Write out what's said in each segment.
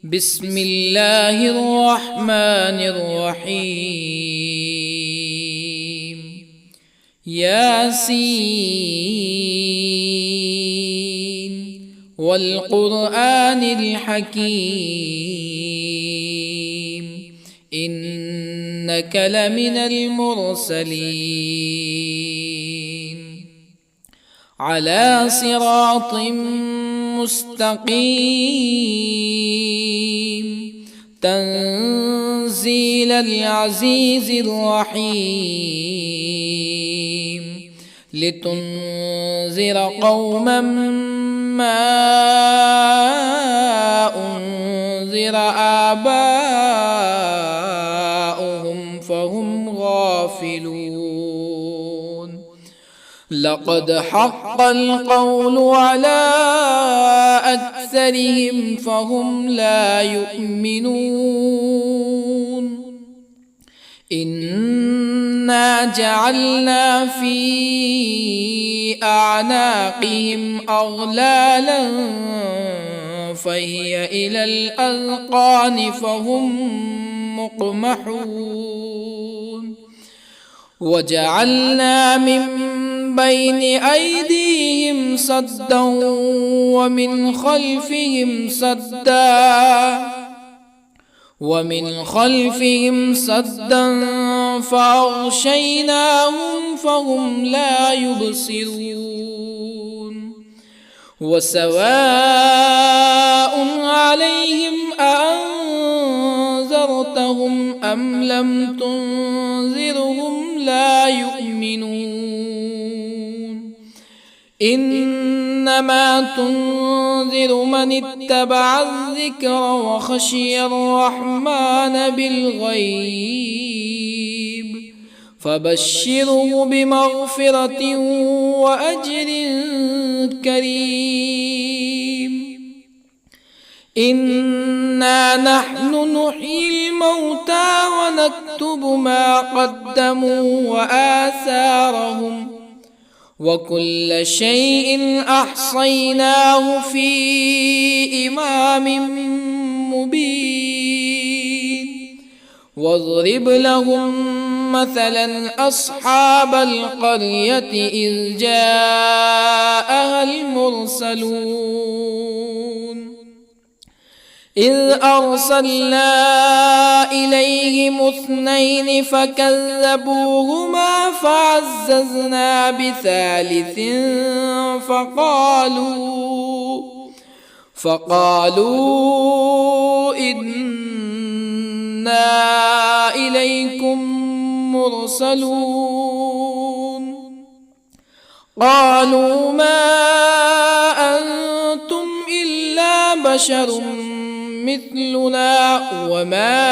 بسم الله الرحمن الرحيم. ياسين والقرآن الحكيم إنك لمن المرسلين على صراط مستقيم تنزيل العزيز الرحيم لتنذر قوما ما أنذر آباؤهم فهم غافلون. لقد حق القول على أكثرهم فهم لا يؤمنون. إنا جعلنا في أعناقهم أغلالا فهي إلى الأذقان فهم مقمحون. وجعلنا من بين أيديهم سدا ومن خلفهم سدا فأغشيناهم فهم لا يبصرون. وسواء عليهم أأنذرتهم أم لم تنذرهم لا يؤمنون. إنما تنذر من اتبع الذكر وخشي الرحمن بالغيب فبشره بمغفرة وأجر كريم. إنا نحن نحيي الموتى ونكتب ما قدموا وآثارهم وكل شيء أحصيناه في إمام مبين. واضرب لهم مثلا أصحاب القرية إذ جاءها المرسلون إذ أرسلنا إليهم اثنين فكذبوهما فعززنا بثالث فقالوا إنا إليكم مرسلون. قالوا ما أنتم إلا بشر مثلنا وما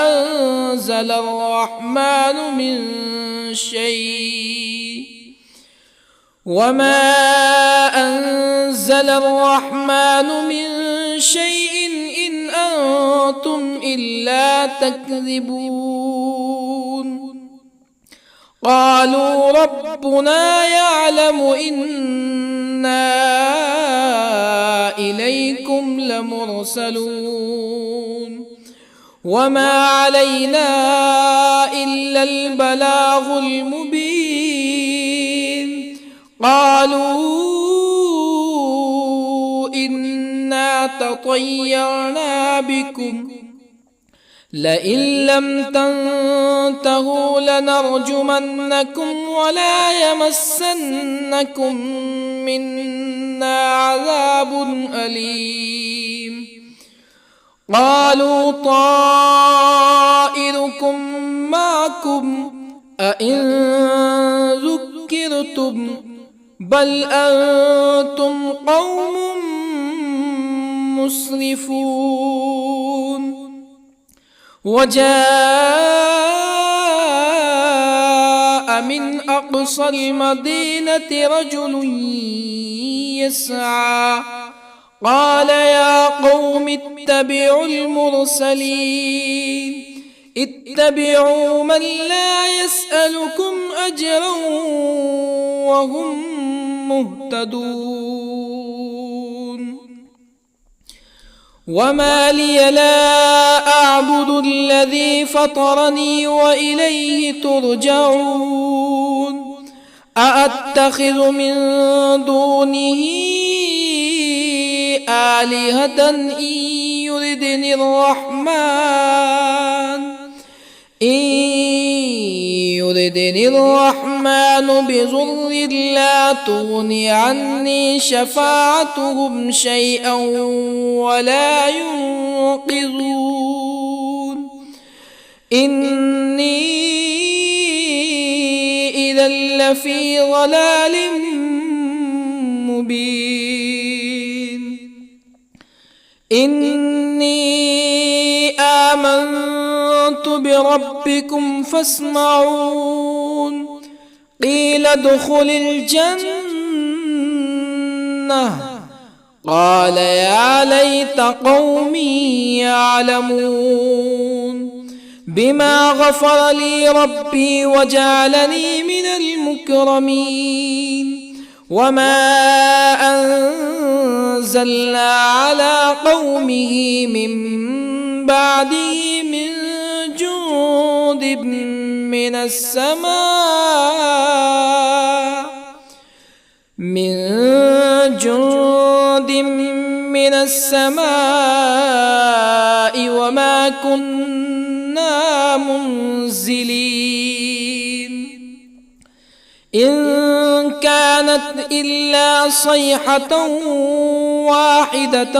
أنزل الرحمن من شيء إن أنتم إلا تكذبون. قالوا ربنا يعلم إنا إليكم لمرسلون وما علينا إلا البلاغ المبين. قالوا إنا تطيرنا بكم لئن لم تنتهوا لنرجمنكم ولا يمسنكم منا عذاب أليم. قالوا طائركم معكم أئن ذكرتم بل أنتم قوم مسرفون. وجاء من أقصى المدينة رجل يسعى قال يا قوم اتبعوا المرسلين اتبعوا من لا يسألكم أجرا وهم مهتدون. وما لي لا أعبد الذي فطرني وإليه ترجعون أأتخذ من دونه آلهة يردني الرحمن بضر لا تغني عني شفاعتهم شيئا ولا ينقذون إني إذا لفي ضلال مبين إني آمنت بربكم فاسمعون قيل ادخل الجنة قال يا ليت قومي يعلمون بما غفر لي ربي وجعلني من المكرمين وما أنزلنا على قومه من بعده من جند من السماء وما كنا منزلين إن كانت إلا صيحة واحدة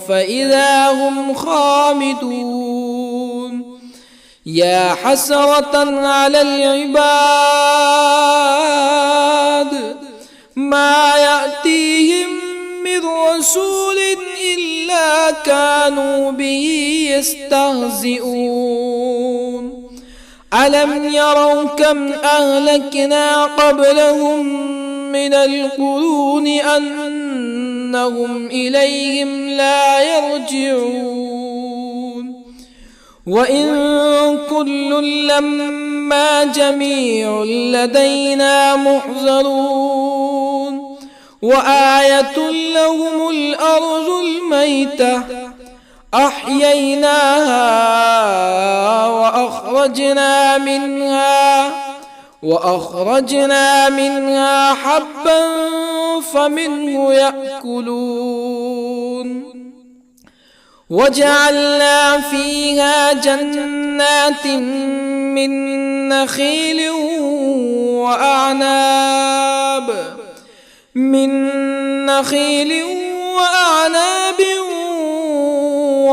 فإذا هم خامدون يا حسرة على العباد ما يأتيهم من رسول إلا كانوا به يستهزئون ألم يروا كم أهلكنا قبلهم من القرون أنهم إليهم لا يرجعون وإن كل لما جميع لدينا محضرون وآية لهم الأرض الميتة أحييناها وأخرجنا منها حبا فمنه يأكلون وجعلنا فيها جنات من نخيل وأعناب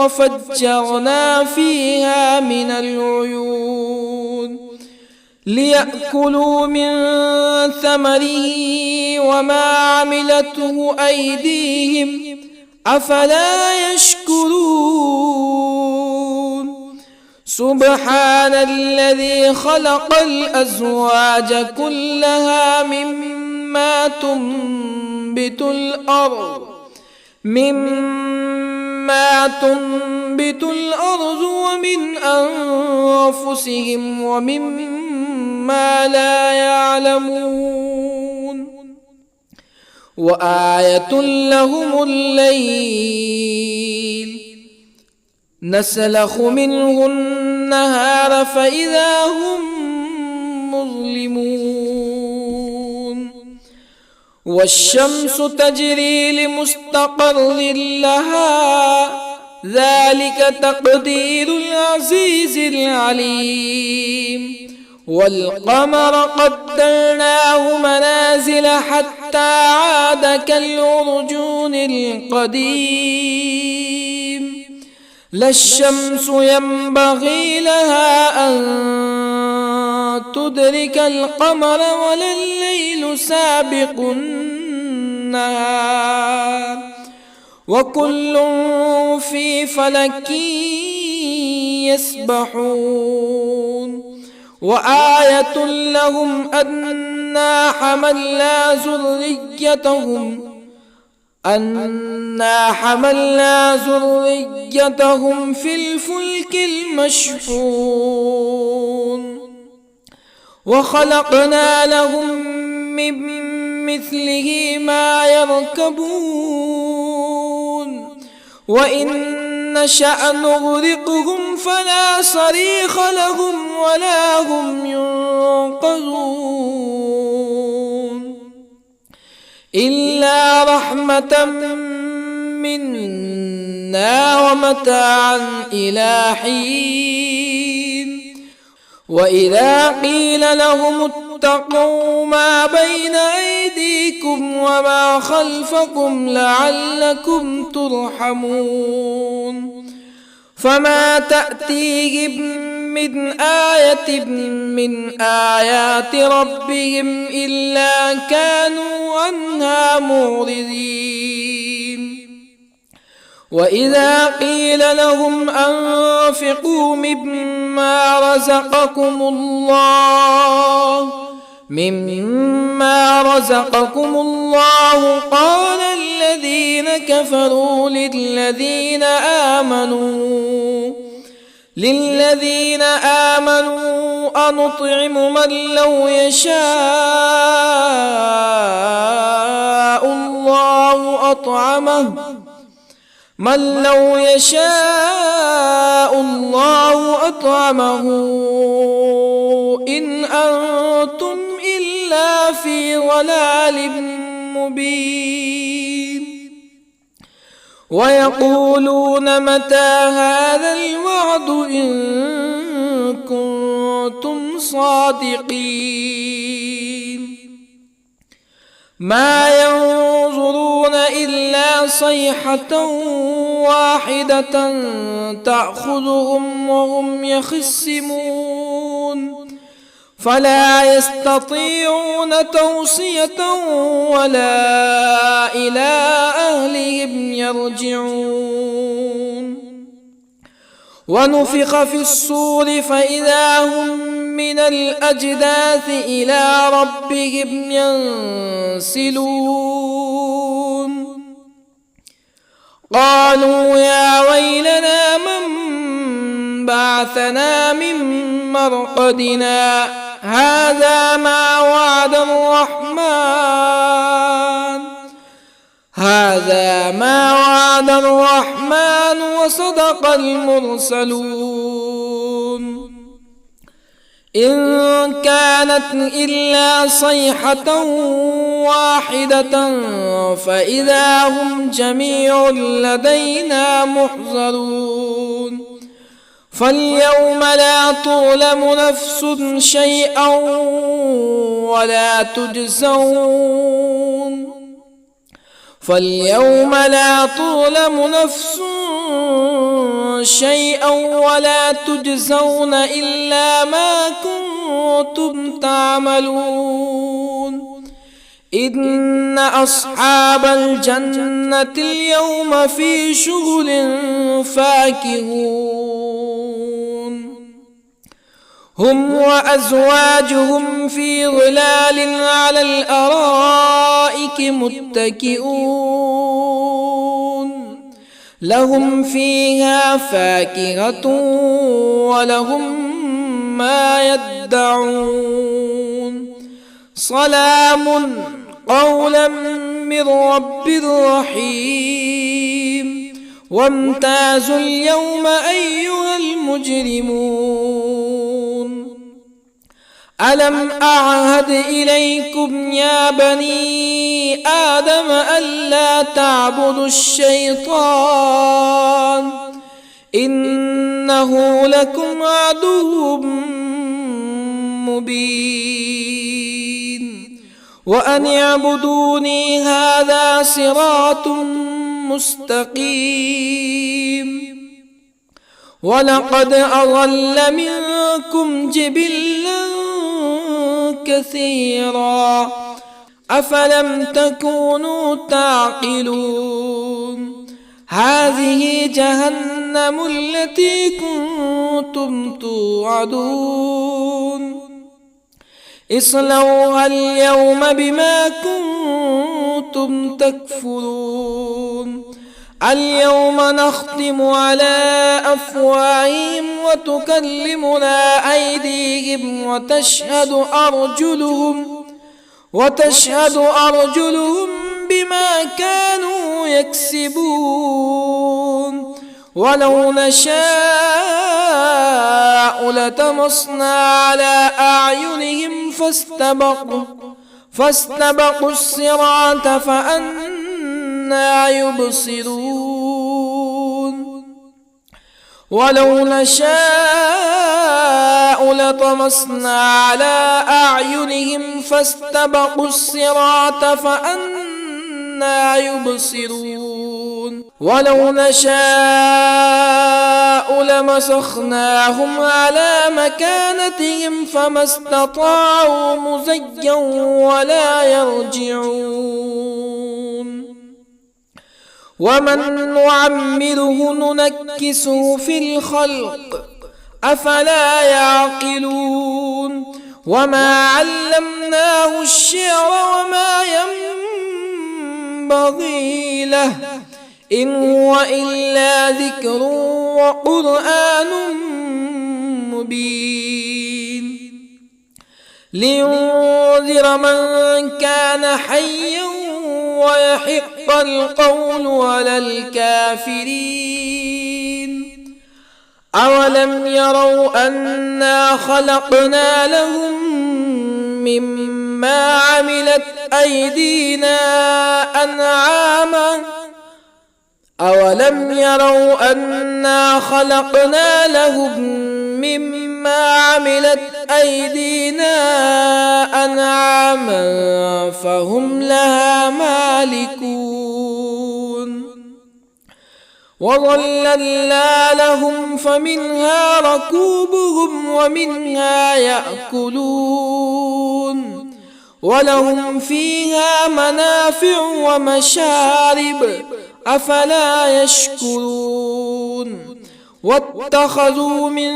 وفجرنا فيها من العيون ليأكلوا من ثمره وما عملته أيديهم أفلا يشكرون سبحان الذي خلق الأزواج كلها مما تنبت الأرض ومن أنفسهم ومما لا يعلمون وآية لهم الليل نسلخ منه النهار فإذا هم مظلمون والشمس تجري لمستقر لها ذلك تقدير العزيز العليم والقمر قدرناه منازل حتى عاد كالعرجون القديم لا الشمس ينبغي لها أن تدرك القمر ولا الليل سابق النهار وكل في فلك يسبحون وآية لهم أنا حملنا ذريتهم في الفلك المشحون وخلقنا لهم من مثله ما يركبون وإن نشأ نغرقهم فلا صريخ لهم ولا هم ينقذون إلا رحمة منا ومتاعا إلى حين وإذا قيل لهم اتقوا ما بين أيديكم وما خلفكم لعلكم ترحمون فما تأتيهم من آية من آيات ربهم إلا كانوا عنها معرضين وإذا قيل لهم أنفقوا مما رزقكم الله قال الذين كفروا للذين آمنوا أنطعم من لو يشاء الله أطعمه إن أنتم إلا في ضلال مبين ويقولون متى هذا الوعد إن كنتم صادقين ما ينظرون إلا صيحة واحدة تأخذهم وهم يخصمون فلا يستطيعون توصية ولا إلى أهلهم يرجعون ونفخ في الصور فإذا هم من الأجداث إلى ربهم ينسلون قالوا يا ويلنا من بعثنا من مرقدنا هذا ما وعد الرحمن وصدق المرسلون إن كانت إلا صيحة واحدة فإذا هم جميع لدينا محضرون فاليوم لا تظلم نفس شيئا ولا تجزون إلا ما كنتم تعملون إن أصحاب الجنة اليوم في شغل فاكهون هم وأزواجهم في ظلال على الأرائك متكئون لهم فيها فاكهة ولهم ما يدعون سلام قولا من رب رحيم وامتازوا اليوم أيها المجرمون ألم أعهد إليكم يا بني آدم ألا تعبدوا الشيطان إنه لكم عدو مبين وأن اعبدوني هذا صراط مستقيم ولقد أضل منكم جبلا كثيرا أفلم تكونوا تعقلون هذه جهنم التي كنتم توعدون اصلوها اليوم بما كنتم تكفرون اليوم نختم على أفواههم وتكلمنا أيديهم وتشهد أرجلهم بما كانوا يكسبون ولو نشاء لطمسنا على أعينهم فاستبقوا الصراط فأنى يبصرون ولو نشاء لطمسنا على أعينهم فاستبقوا الصراط فأنى يبصرون ولو نشاء لمسخناهم على مكانتهم فما استطاعوا مزيا ولا يرجعون ومن نعمره ننكسه في الخلق أفلا يعقلون وما علمناه الشعر وما ينبغي له إن هو إلا ذكر وقرآن مبين لينذر من كان حيا ويحق القول على الكافرين أولم يروا أنا خلقنا لهم مما عملت أيدينا أنعاما أولم يروا أنا خلقنا لهم مما عملت أيدينا أنعاما فهم لها مالكون وظللنا لهم فمنها ركوبهم ومنها يأكلون ولهم فيها منافع ومشارب أفلا يشكرون واتخذوا من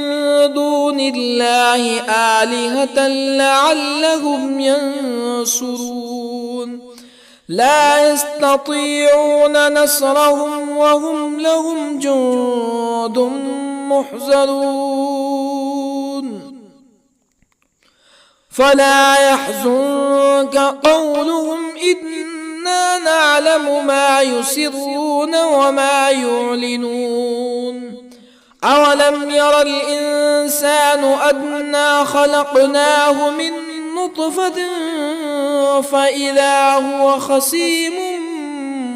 دون الله آلهة لعلهم ينصرون لا يستطيعون نصرهم وهم لهم جند محضرون فلا يحزنك قولهم إنا نعلم ما يسرون وما يعلنون أولم ير الإنسان أنا خلقناه من نطفة فإذا هو خصيم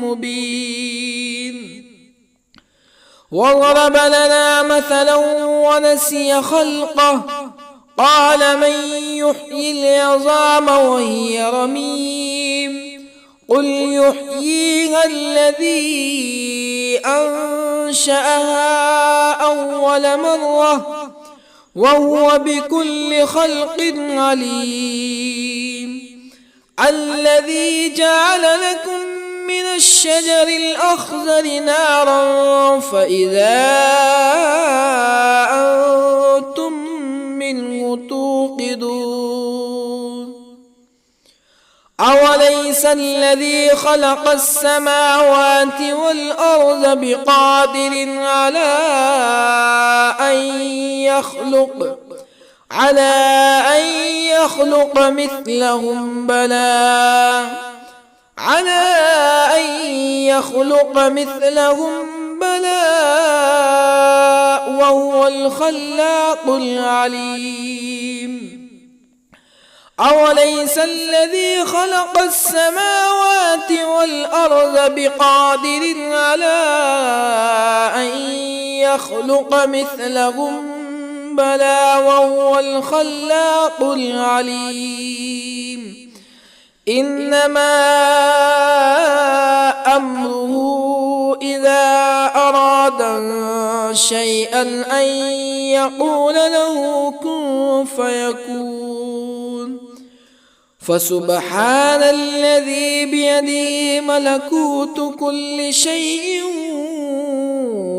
مبين وضرب لنا مثلا ونسي خلقه قال من يحيي العظام وهي رميم قل يحييها الذي أنشأها أول مرة وهو بكل خلق عليم الذي جعل لكم من الشجر الأخضر نارا فإذا أنتم منه توقدون أوليس الذي خلق السماوات والأرض بقادر على أن يخلق مثلهم بلى وهو الخلاق العليم أوليس الذي خلق السماوات والأرض بقادر على أن يخلق مثلهم بلى وهو الخلاق العليم إنما أمره إذا أراد شيئا أن يقول له كن فيكون فسبحان الذي بيده ملكوت كل شيء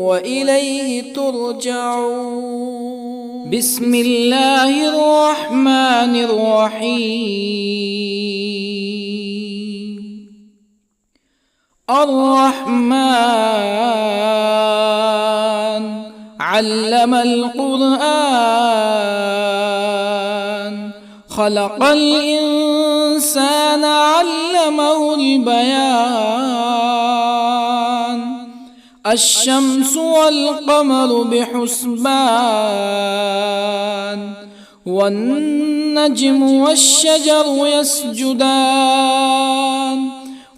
وإليه ترجعون بسم الله الرحمن الرحيم الرحمن علم القرآن خلق الإنسان الإنسان علمه البيان الشمس والقمر بحسبان والنجم والشجر يسجدان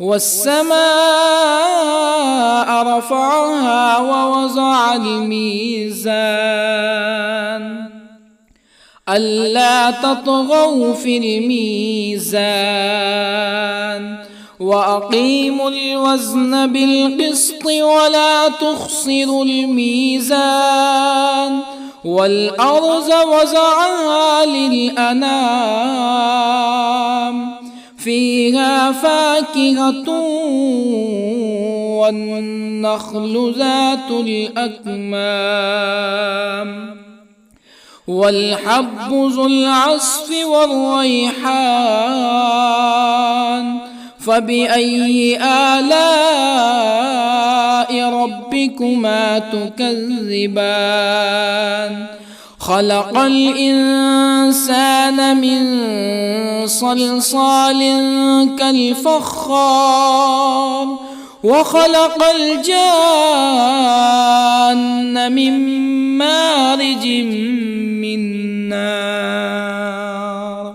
والسماء رفعها ووضع الميزان ألا تطغوا في الميزان وأقيموا الوزن بالقسط ولا تخسروا الميزان والأرض وضعها للأنام فيها فاكهة والنخل ذات الأكمام والحب ذو العصف والريحان فبأي آلاء ربكما تكذبان خلق الإنسان من صلصال كالفخار وخلق الجان من مارج من نار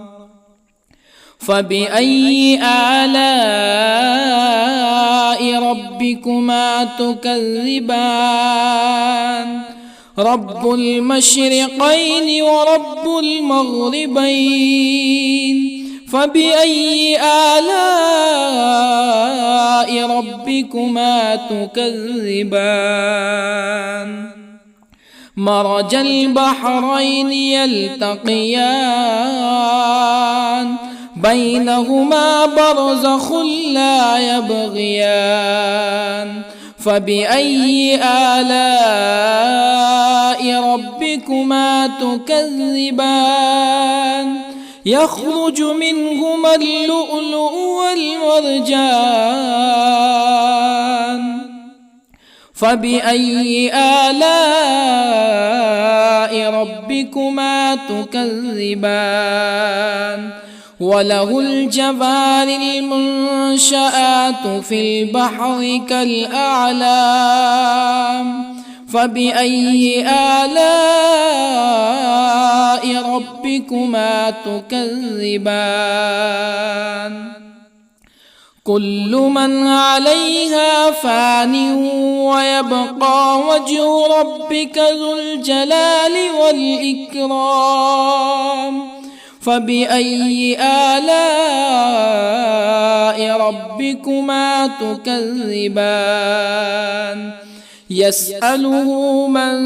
فبأي آلاء ربكما تكذبان رب المشرقين ورب المغربين فبأي آلاء ربكما تكذبان مرج البحرين يلتقيان بينهما برزخ لا يبغيان فبأي آلاء ربكما تكذبان يخرج منهما اللؤلؤ والمرجان فبأي آلاء ربكما تكذبان وله الجوار المنشآت في البحر كالأعلام فبأي آلاء ربكما تكذبان كل من عليها فان ويبقى وجه ربك ذو الجلال والإكرام فبأي آلاء ربكما تكذبان يسأله من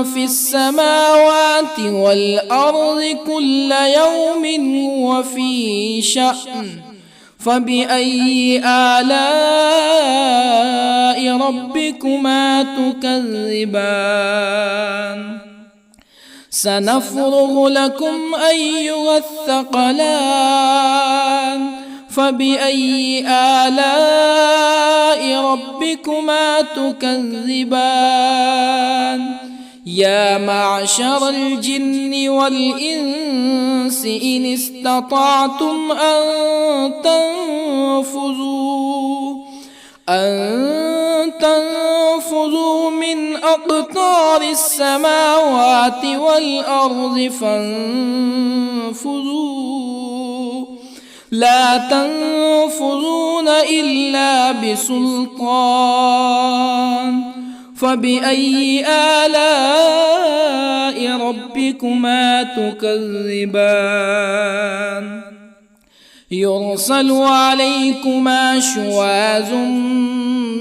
في السماوات والأرض كل يوم هو في شأن فبأي آلاء ربكما تكذبان سنفرغ لكم أيها الثقلان فبأي آلاء ربكما تكذبان يا معشر الجن والإنس إن استطعتم أن تنفذوا من أقطار السماوات والأرض فانفذوا لا تنفذون إلا بسلطان فبأي آلاء ربكما تكذبان يرسل عليكما شواظ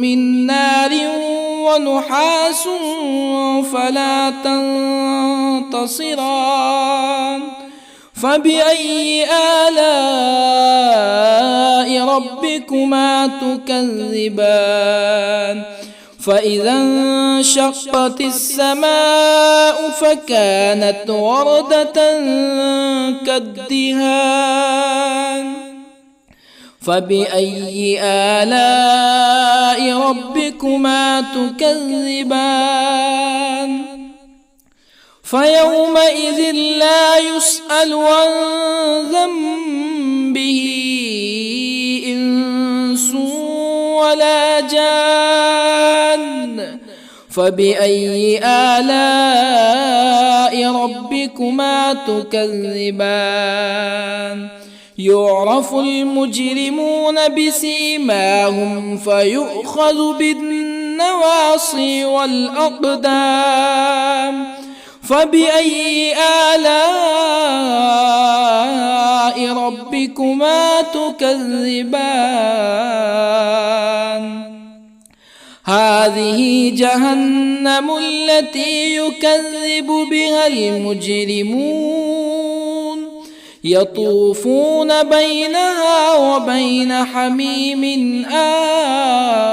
من نار ونحاس فلا تنتصران فبأي آلاء ربكما تكذبان فإذا انشقت السماء فكانت وردة كالدهان فبأي آلاء ربكما تكذبان فيومئذ لا يسأل عن ذنبه به إنس ولا جان فبأي آلاء ربكما تكذبان يعرف المجرمون بسيماهم فيؤخذ بالنواصي والأقدام فبأي آلاء ربكما تكذبان هذه جهنم التي يكذب بها المجرمون يطوفون بينها وبين حميم آن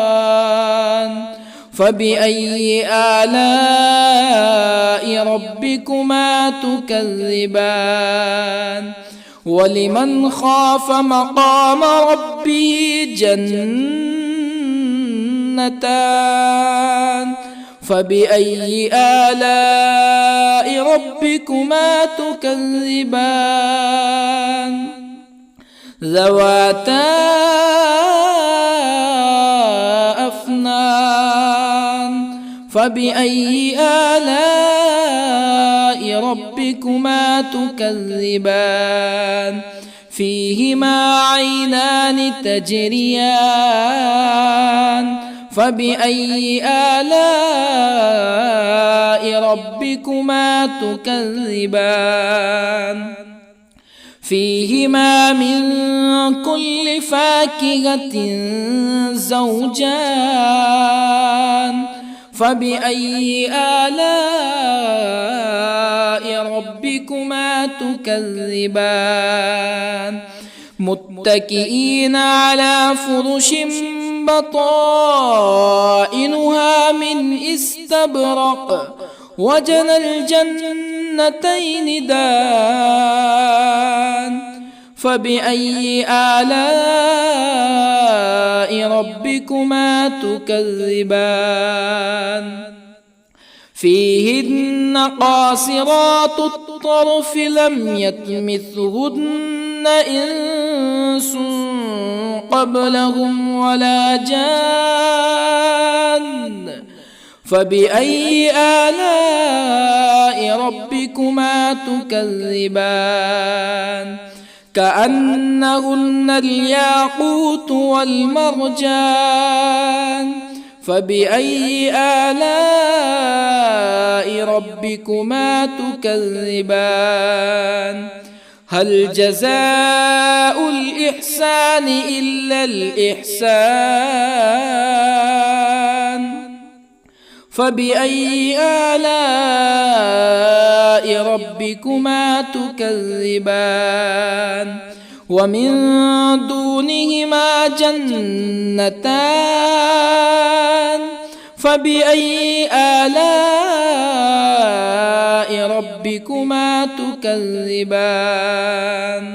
فبأي آلاء ربكما تكذبان ولمن خاف مقام ربه جنتان فبأي آلاء ربكما تكذبان ذواتا أفنان فبأي آلاء ربكما تكذبان فيهما عينان تجريان فبأي آلاء ربكما تكذبان فيهما من كل فاكهة زوجان فبأي آلاء ربكما تكذبان متكئين على فرش بطائنها من استبرق وجنى الجنتين دان فبأي آلاء ربكما تكذبان فيهن قاصرات الطرف لم يطمثهن إنس قبلهم ولا جان فبأي آلاء ربكما تكذبان كأنهن الياقوت والمرجان فبأي آلاء ربكما تكذبان هل جزاء الإحسان إلا الإحسان فبأي آلاء ربكما تكذبان ومن دونهما جنتان فبأي آلاء ربكما تكذبان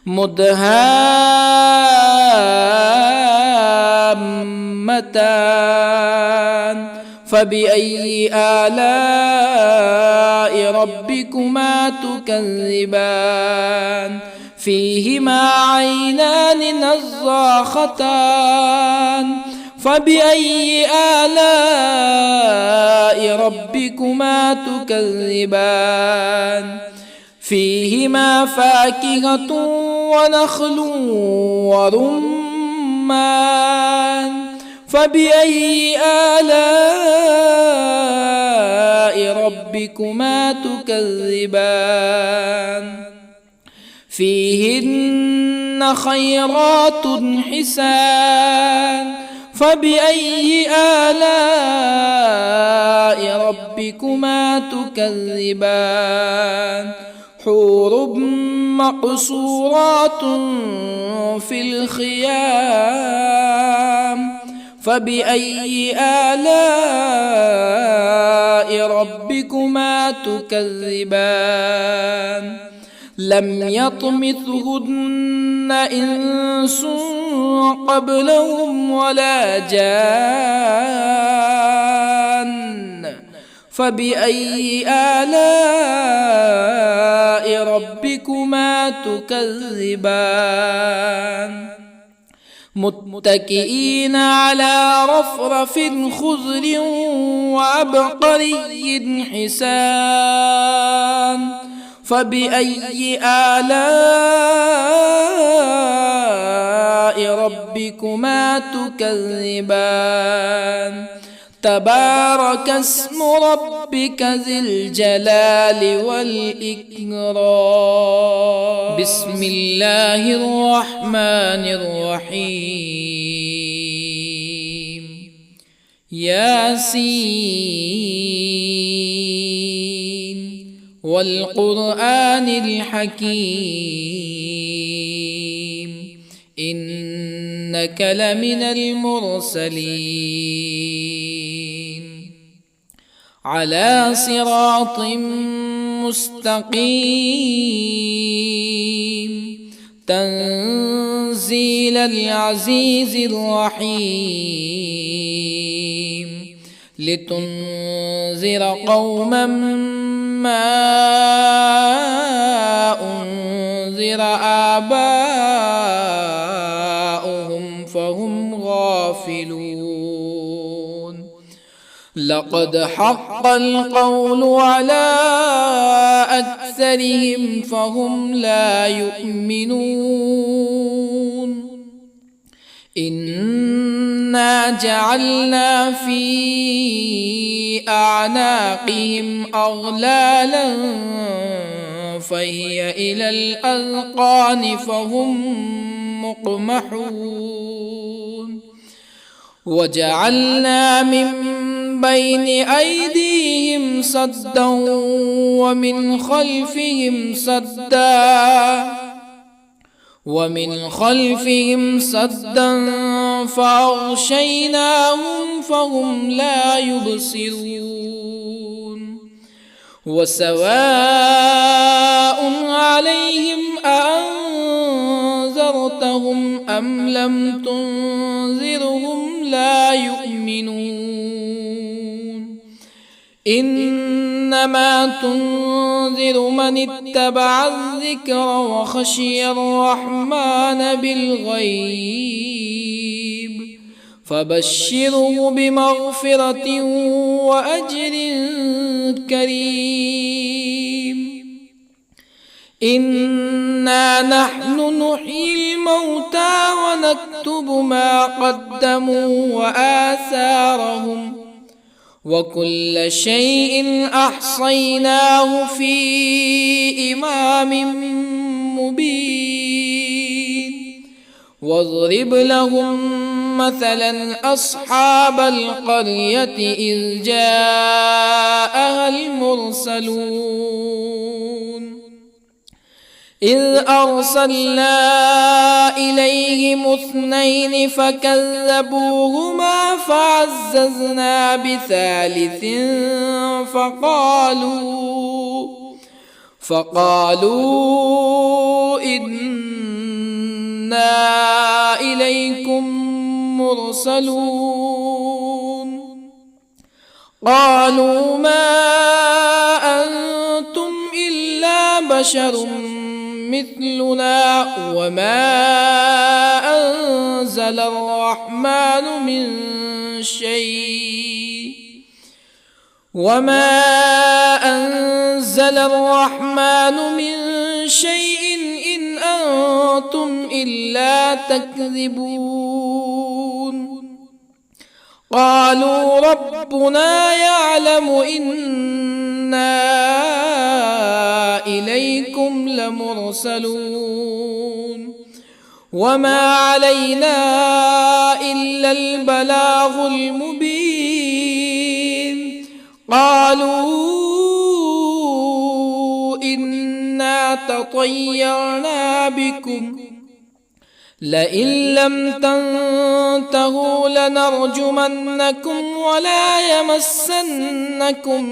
مدهامتان فبأي آلاء ربكما تكذبان فيهما عينان نضاختان فبأي آلاء ربكما تكذبان فيهما فاكهة ونخل ورمان فبأي آلاء ربكما تكذبان فيهن خيرات حسان فبأي آلاء ربكما تكذبان حور مقصورات في الخيام فبأي آلاء ربكما تكذبان لم يطمثهن إنس قبلهم ولا جان فبأي آلاء ربكما تكذبان متكئين على رفرف خضر وعبقري حسان فبأي آلاء ربكما تكذبان تبارك اسم ربك ذي الجلال والإكرام بسم الله الرحمن الرحيم ياسين والقرآن الحكيم إنك لمن المرسلين على صراط مستقيم تنزيل العزيز الرحيم لتنذر قوما ما أنذر آباؤهم فهم غافلون لقد حق القول على أكثرهم فهم لا يؤمنون إنا جعلنا في أعناقهم أغلالا فهي إلى الأذقان فهم مقمحون وجعلنا من بين أيديهم سدا ومن خلفهم سدا فأغشيناهم فهم لا يبصرون وسواء عليهم أأنذرتهم أم لم تنذرهم لا يؤمنون إنما تنذر من اتبع الذكر وخشي الرحمن بالغيب فبشره بمغفرة وأجر كريم إنا نحن نحيي الموتى ونكتب ما قدموا وآثارهم وكل شيء أحصيناه في إمام مبين واضرب لهم مثلا أصحاب القرية إذ جاءها المرسلون إذ أرسلنا إليهم اثنين فكذبوهما فعززنا بثالث فقالوا إنا إليكم مرسلون قالوا ما أنتم إلا بشر مثلنا وما أنزل الرحمن من شيء إن أنتم إلا تكذبون قالوا ربنا يعلم إنا إليكم لمرسلون وما علينا إلا البلاغ المبين قالوا إنا تطيرنا بكم لئن لم تنتهوا لنرجمنكم ولا يمسنكم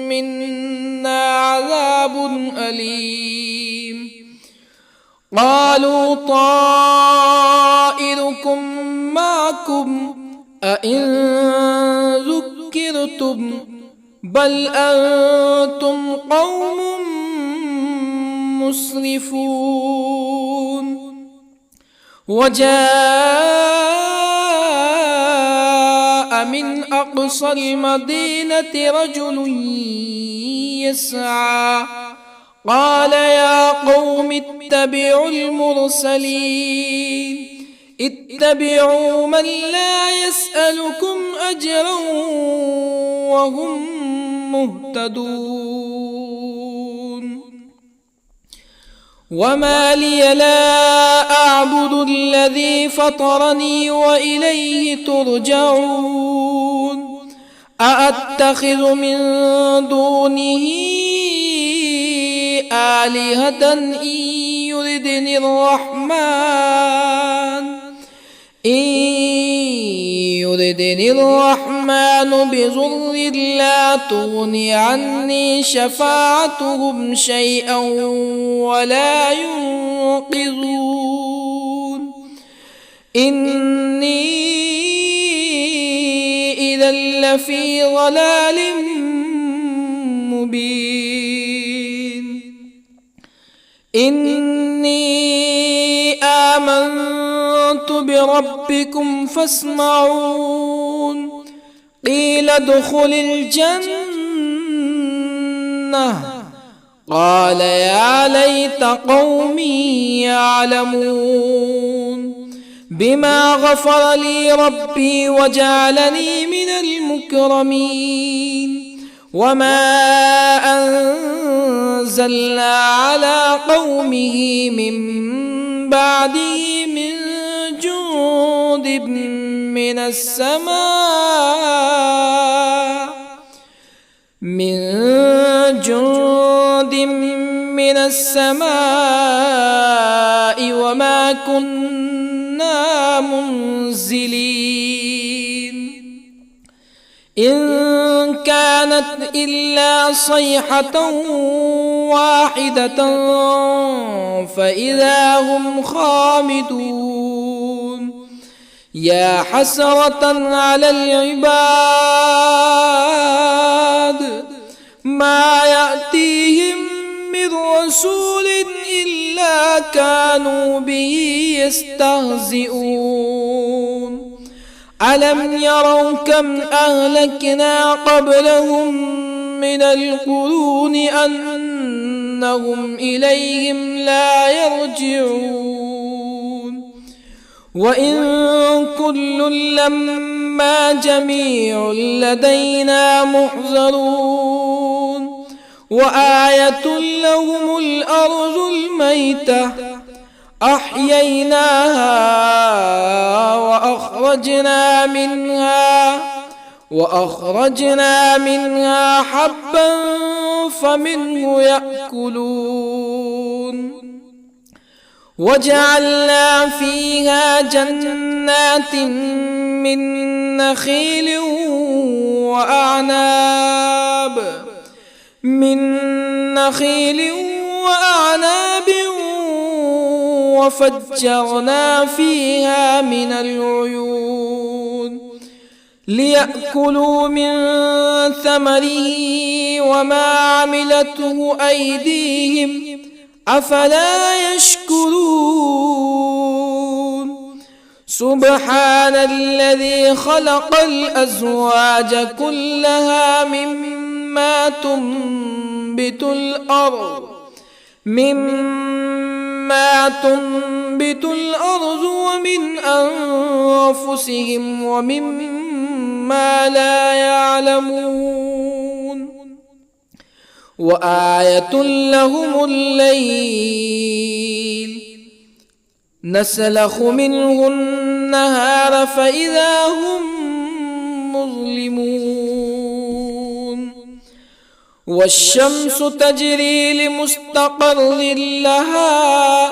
منا عذاب أليم قالوا طائركم معكم أئن ذكرتم بل أنتم قوم مسرفون. وجاء من أقصى المدينة رجل يسعى قال يا قوم اتبعوا المرسلين اتبعوا من لا يسألكم أجرا وهم مهتدون. وما لي لا أعبد الذي فطرني وإليه ترجعون. أأتخذ من دونه آلهة إن يردني الرحمن بضر لا تغني عني شفاعتهم شيئا ولا ينقذون. إني إذا لفي ضلال مبين. إني آمنت بربكم فاسمعون. قيل ادخل الجنة قال يا ليت قومي يعلمون. بما غفر لي ربي وجعلني من المكرمين. وما أنزلنا على قومه من بعده من جند من السماء وما كنا منزلين. إن كانت إلا صيحة واحدة فإذا هم خامدون. يا حسرة على العباد ما يأتيهم من رسول إلا كانوا به يستهزئون. ألم يروا كم أهلكنا قبلهم من القرون أنهم إليهم لا يرجعون. وإن كل لما جميع لدينا محضرون. وآية لهم الأرض الميتة أحييناها وأخرجنا منها حبا فمنه يأكلون. وجعلنا فيها جنات من نخيل وأعناب وفجرنا فيها من العيون ليأكلوا من ثمره وما عملته أيديهم أفلا يشكرون. سبحان الذي خلق الأزواج كلها مما تنبت الأرض ومن أنفسهم ومما لا يعلمون. وآية لهم الليل نسلخ منه النهار فإذا هم مظلمون. والشمس تجري لمستقر لها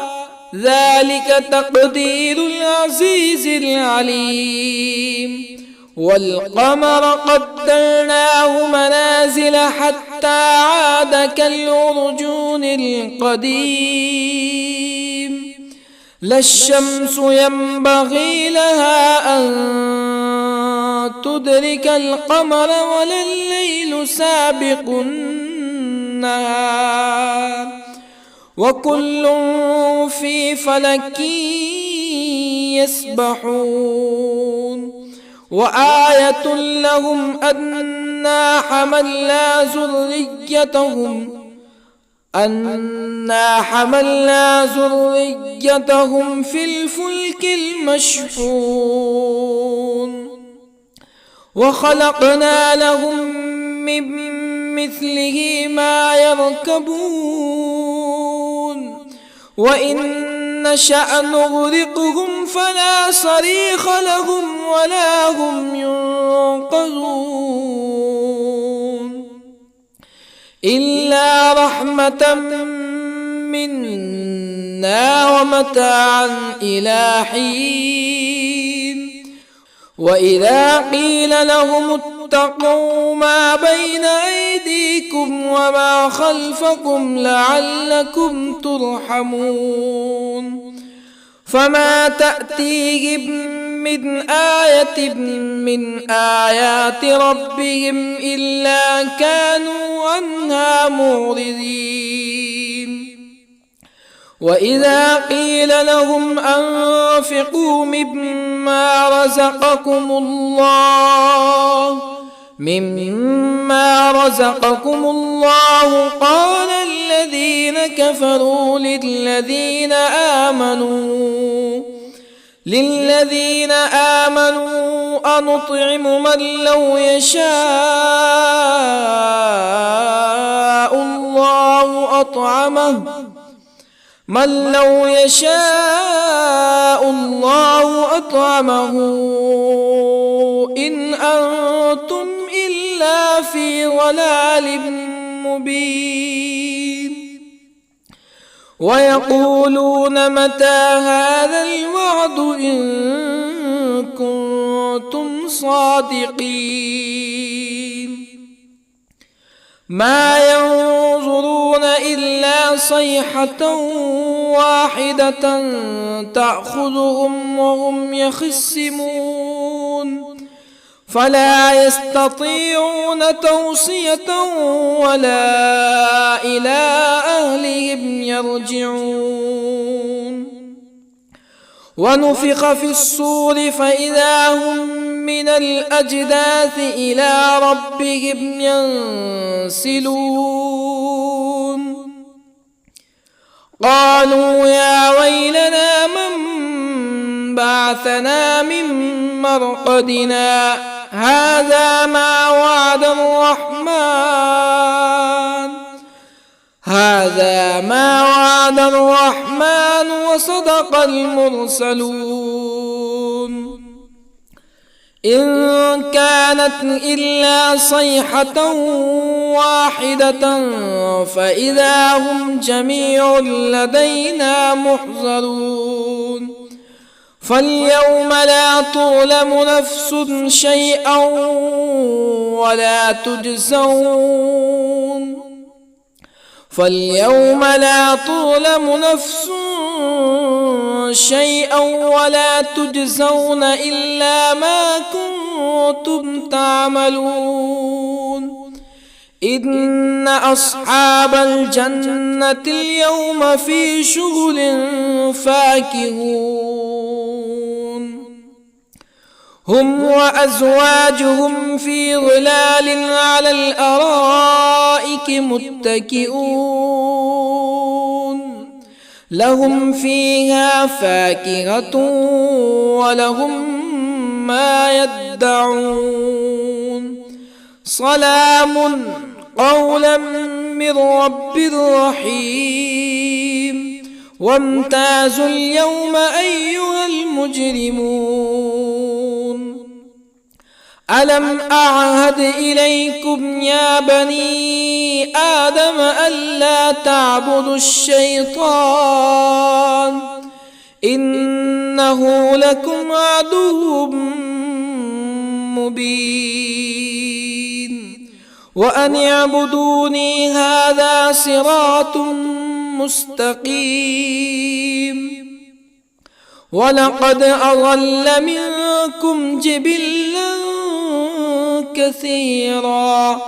ذلك تقدير العزيز العليم. والقمر قدرناه منازل حتى عاد كالعرجون القديم. لا الشمس ينبغي لها أن تدرك القمر ولا الليل سابق النهار وكل في فلك يسبحون وآية لهم أنا حملنا ذريتهم في الفلك المشحون وخلقنا لهم من مثله ما يركبون وإن نشأ نغرقهم فلا صريخ لهم ولا هم ينقذون إلا رحمة منا ومتاعا إلى حين وإذا قيل لهم اتقوا ما بين أيديكم وما خلفكم لعلكم ترحمون فما تأتيهم من آية من آيات ربهم إلا كانوا عنها معرضين وإذا قيل لهم أنفقوا مما رزقكم الله قال الذين كفروا للذين آمنوا أنطعم من لو يشاء الله أطعمه إن أنتم إلا في ضلال مبين ويقولون متى هذا الوعد إن كنتم صادقين ما ينظرون إلا صيحة واحدة تأخذهم وهم يخصمون فلا يستطيعون توصية ولا إلى أهلهم يرجعون ونفخ في الصور فإذا هم من الأجداث إلى ربهم ينسلون قالوا يا ويلنا من بعثنا من مرقدنا هذا ما وعد الرحمن وصدق المرسلون إن كانت إلا صيحة واحدة فإذا هم جميع لدينا محضرون فاليوم لا تظلم نفس شيئا ولا تجزون إلا ما كنتم تعملون إن أصحاب الجنة اليوم في شغل فاكهون هم وأزواجهم في ظلال على الأرائك متكئون لهم فيها فاكهة ولهم ما يدعون سلام قولا من رب رحيم وامتازوا اليوم أيها المجرمون ألم أعهد إليكم يا بني آدم ألا تعبدوا الشيطان إنه لكم عدو مبين وأن اعبدوني هذا صراط مستقيم ولقد أضل منكم جبلا كثيرا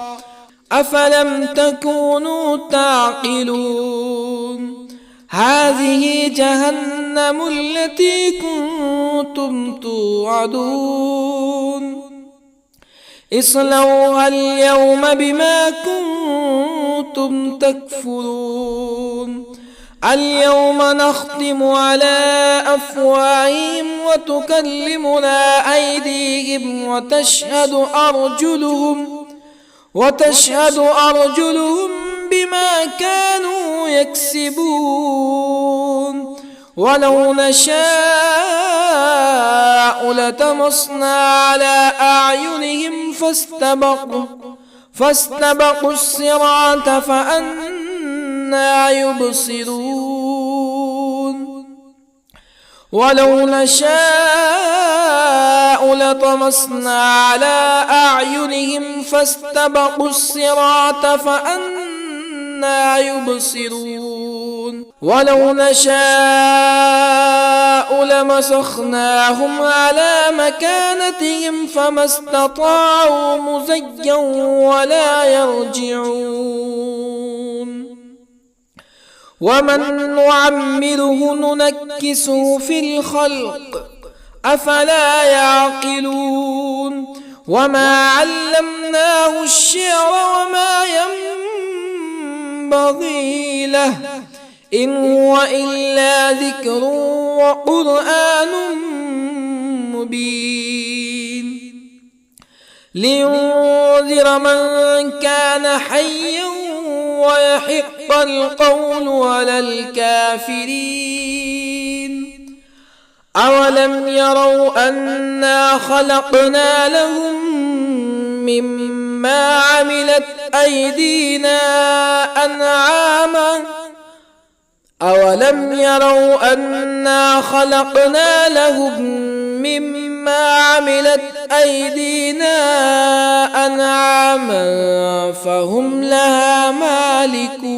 أفلم تكونوا تعقلون هذه جهنم التي كنتم توعدون اصلوها اليوم بما كنتم تكفرون اليوم نختم على أفواههم وتكلمنا أيديهم وتشهد أرجلهم بما كانوا يكسبون ولو نشاء لطمسنا على أعينهم فاستبقوا الصراط فأنى يبصرون ولو نشاء لطمسنا على أعينهم فاستبقوا الصراط فأنى يبصرون ولو نشاء لمسخناهم على مكانتهم فما استطاعوا مزيا ولا يرجعون ومن نعمره ننكسه في الخلق أفلا يعقلون وما علمناه الشعر وما ينبغي له إن هو إلا ذكر وقرآن مبين لينذر من كان حيا ويحق القول على الكافرين أولم يروا أنا خلقنا لهم مما عملت أيدينا أنعاما أولم يروا أنا خلقنا لهم مما عملت أيدينا أنعاما فهم لها مالكون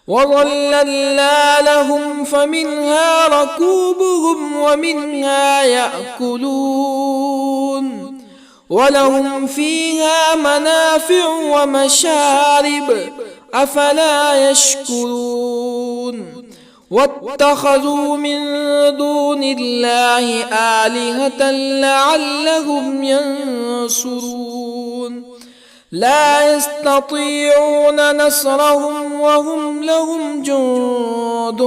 وظللنا لهم فمنها ركوبهم ومنها يأكلون ولهم فيها منافع ومشارب أفلا يشكرون واتخذوا من دون الله آلهة لعلهم ينصرون لا يستطيعون نصرهم وهم لهم جند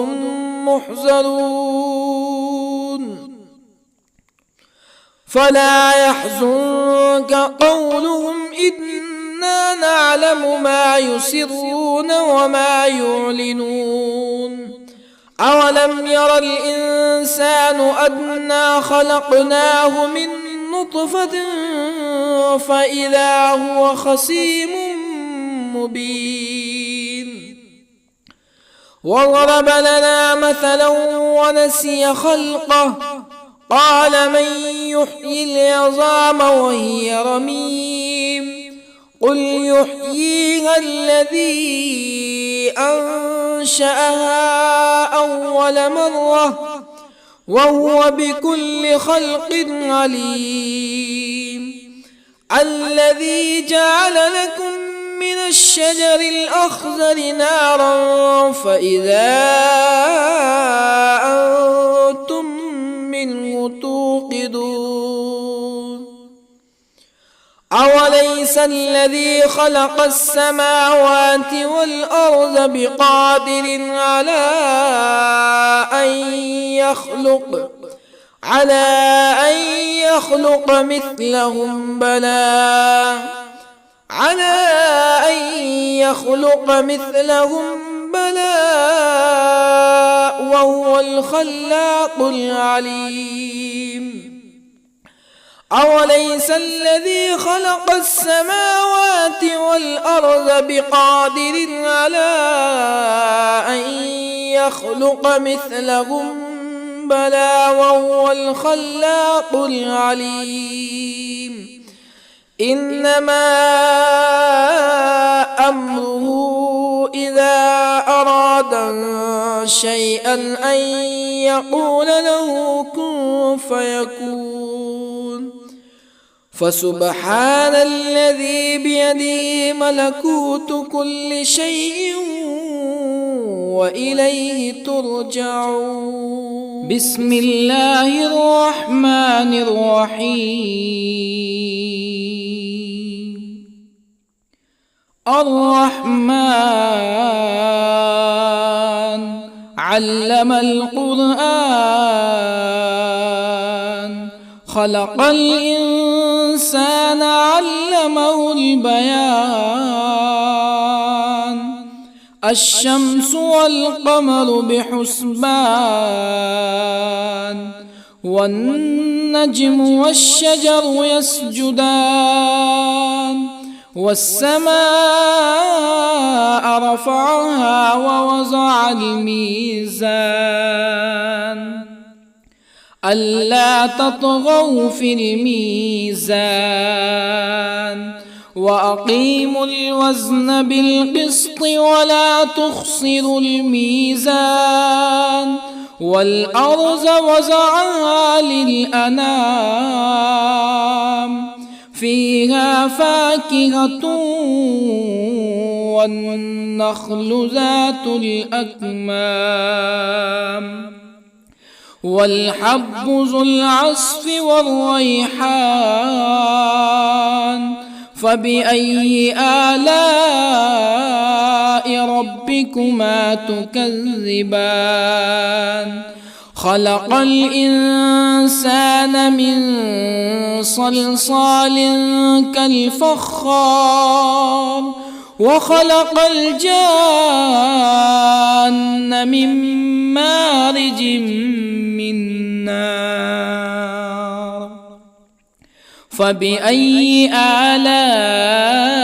محضرون فلا يحزنك قولهم إنا نعلم ما يسرون وما يعلنون أولم ير الإنسان أنا خلقناه من نطفة فإذا هو خصيم مبين وضرب لنا مثلا ونسي خلقه قال من يحيي العظام وهي رميم قل يحييها الذي أنشأها أول مرة وهو بكل خلق عليم الذي جعل لكم من الشجر الأخضر نارا فإذا أنتم منه توقدون أوليس الذي خلق السماوات والأرض بقادر على أن يخلق مثلهم بلى وهو الخلاق العليم أوليس الذي خلق السماوات والأرض بقادر على أن يخلق مثلهم بلى وهو الخلاق العليم إنما أمره إذا أراد شيئا أن يقول له كن فيكون فسبحان الذي بيده ملكوت كل شيء وإليه ترجعون. بسم الله الرحمن الرحيم. الرحمن علم القرآن، خلق الإنسان علمه البيان. الشمس والقمر بحسبان، والنجم والشجر يسجدان. والسماء رفعها ووضع الميزان، ألا تطغوا في الميزان. وأقيموا الوزن بالقسط ولا تخسروا الميزان. والأرض وضعها للأنام، فيها فاكهة والنخل ذات الأكمام، والحب ذو العصف والريحان. فبأي آلاء ربكما تكذبان؟ خلق الإنسان من صلصال كالفخار، وخلق الجان من مارج من نار. فبأي آلاء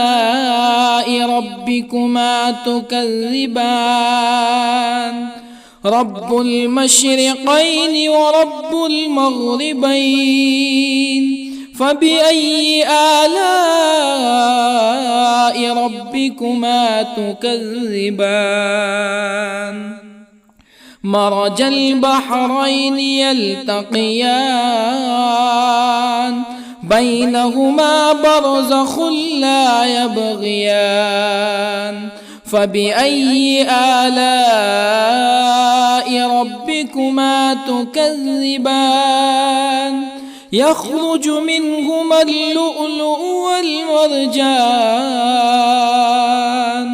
ربكما تكذبان؟ رب المشرقين ورب المغربين. فبأي آلاء ربكما تكذبان؟ مرج البحرين يلتقيان، بينهما برزخ لا يبغيان. فبأي آلاء ربكما تكذبان؟ يخرج منهما اللؤلؤ والمرجان.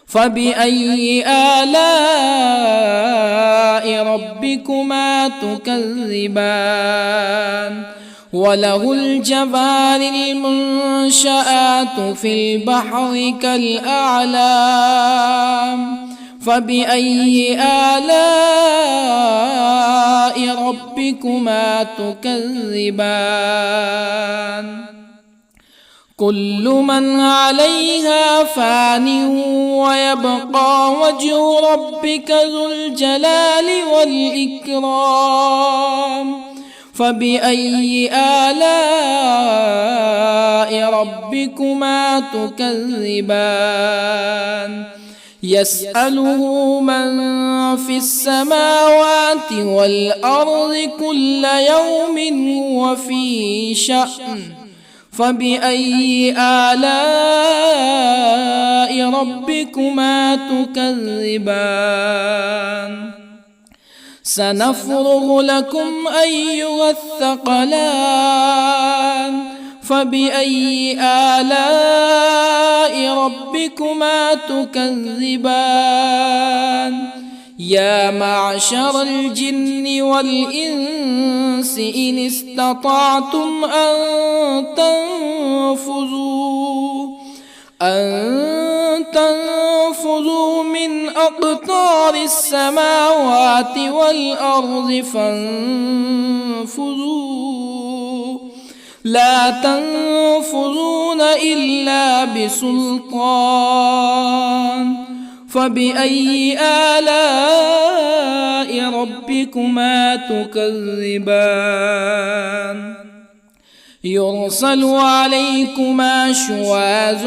فبأي آلاء ربكما تكذبان؟ وله الجوار المنشآت في البحر كالأعلام. فبأي آلاء ربكما تكذبان؟ كل من عليها فان ويبقى وجه ربك ذو الجلال والإكرام. فبأي آلاء ربكما تكذبان؟ يسأله من في السماوات والأرض كل يوم هو في شأن. فبأي آلاء ربكما تكذبان؟ سنفرغ لكم أيها الثقلان. فبأي آلاء ربكما تكذبان؟ يا معشر الجن والإنس إن استطعتم أن تنفذوا من أقطار السماوات والأرض فانفذوا، لا تنفذون إلا بسلطان. فبأي آلاء ربكما تكذبان؟ يرسل عليكما شواظ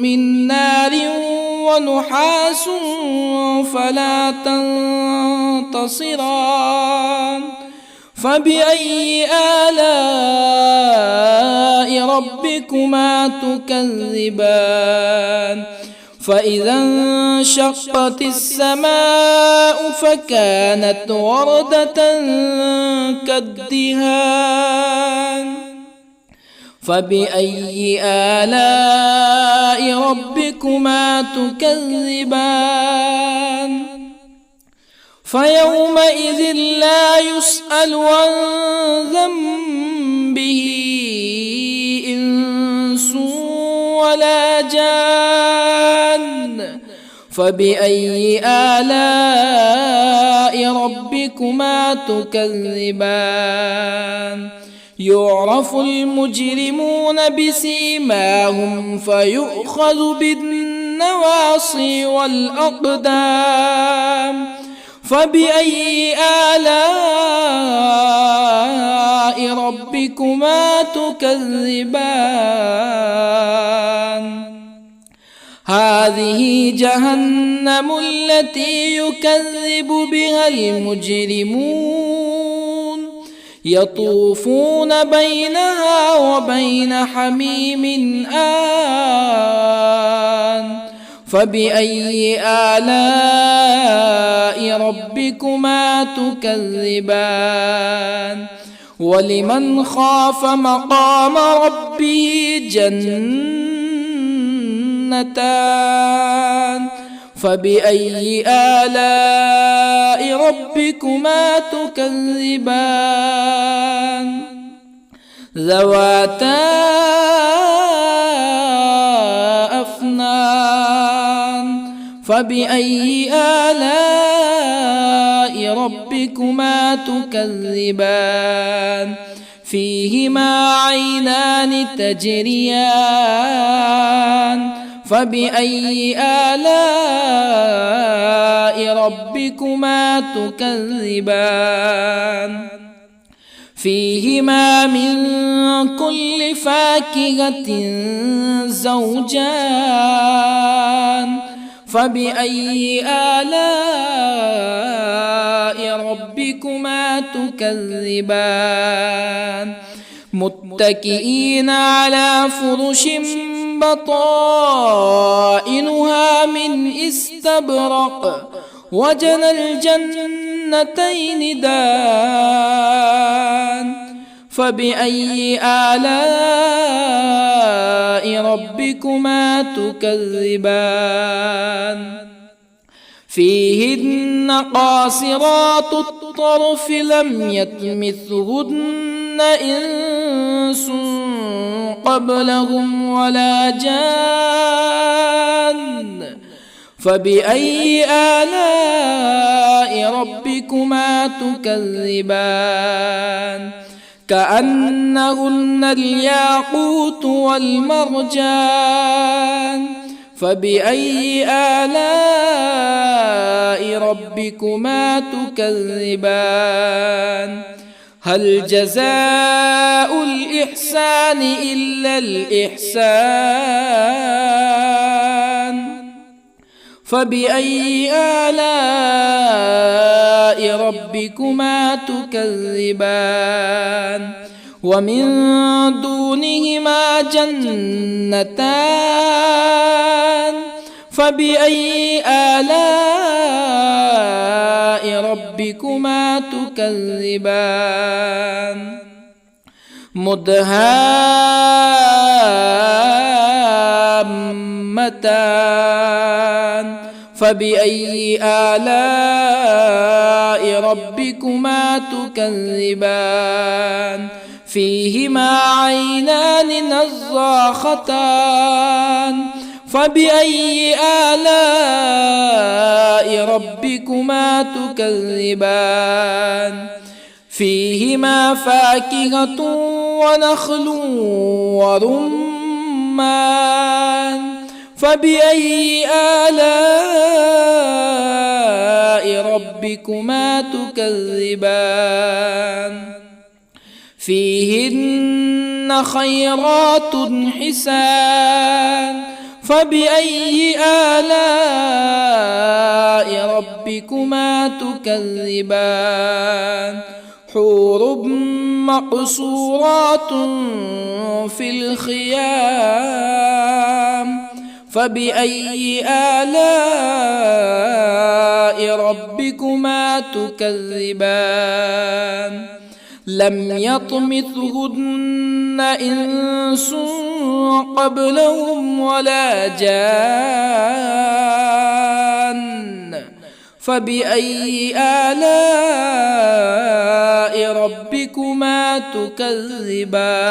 من نار ونحاس فلا تنتصران. فبأي آلاء ربكما تكذبان فإذا انشقت السماء فكانت وردة كالدهان فبأي آلاء ربكما تكذبان فيومئذ لا يسأل عن ذنبه إنس ولا جان فبأي آلاء ربكما تكذبان يعرف المجرمون بسيماهم فيؤخذ بالنواصي والأقدام فبأي آلاء ربكما تكذبان هذه جهنم التي يكذب بها المجرمون يطوفون بينها وبين حميم آن فبأي آلاء ربكما تكذبان ولمن خاف مقام ربه جنتان فبأي آلاء ربكما تكذبان ذواتا أفنان فبأي آلاء ربكما تكذبان فيهما عينان تجريان فبأي آلاء ربكما تكذبان فيهما من كل فاكهة زوجان فبأي آلاء ربكما تكذبان متكئين على فرش بطائنها من استبرق وجنى الجنتين دان فبأي آلاء ربكما تكذبان فيهن قاصرات الطرف لم يطمثهن إنس قبلهم ولا جان فبأي آلاء ربكما تكذبان كأنهن الياقوت والمرجان فبأي آلاء ربكما تكذبان هل جزاء الإحسان إلا الإحسان فبأي آلاء ربكما تكذبان ومن دونهما جنتان فبأي آلاء ربكما تكذبان مدهامتان فبأي آلاء ربكما تكذبان فيهما عينان نضاختان فبأي آلاء ربكما تكذبان فيهما فاكهة ونخل ورمان فبأي آلاء ربكما تكذبان فيهن خيرات حسان فبأي آلاء ربكما تكذبان حور مقصورات في الخيام فبأي آلاء ربكما تكذبان لم يطمثهن إنس قبلهم ولا جان فبأي آلاء ربكما تكذبان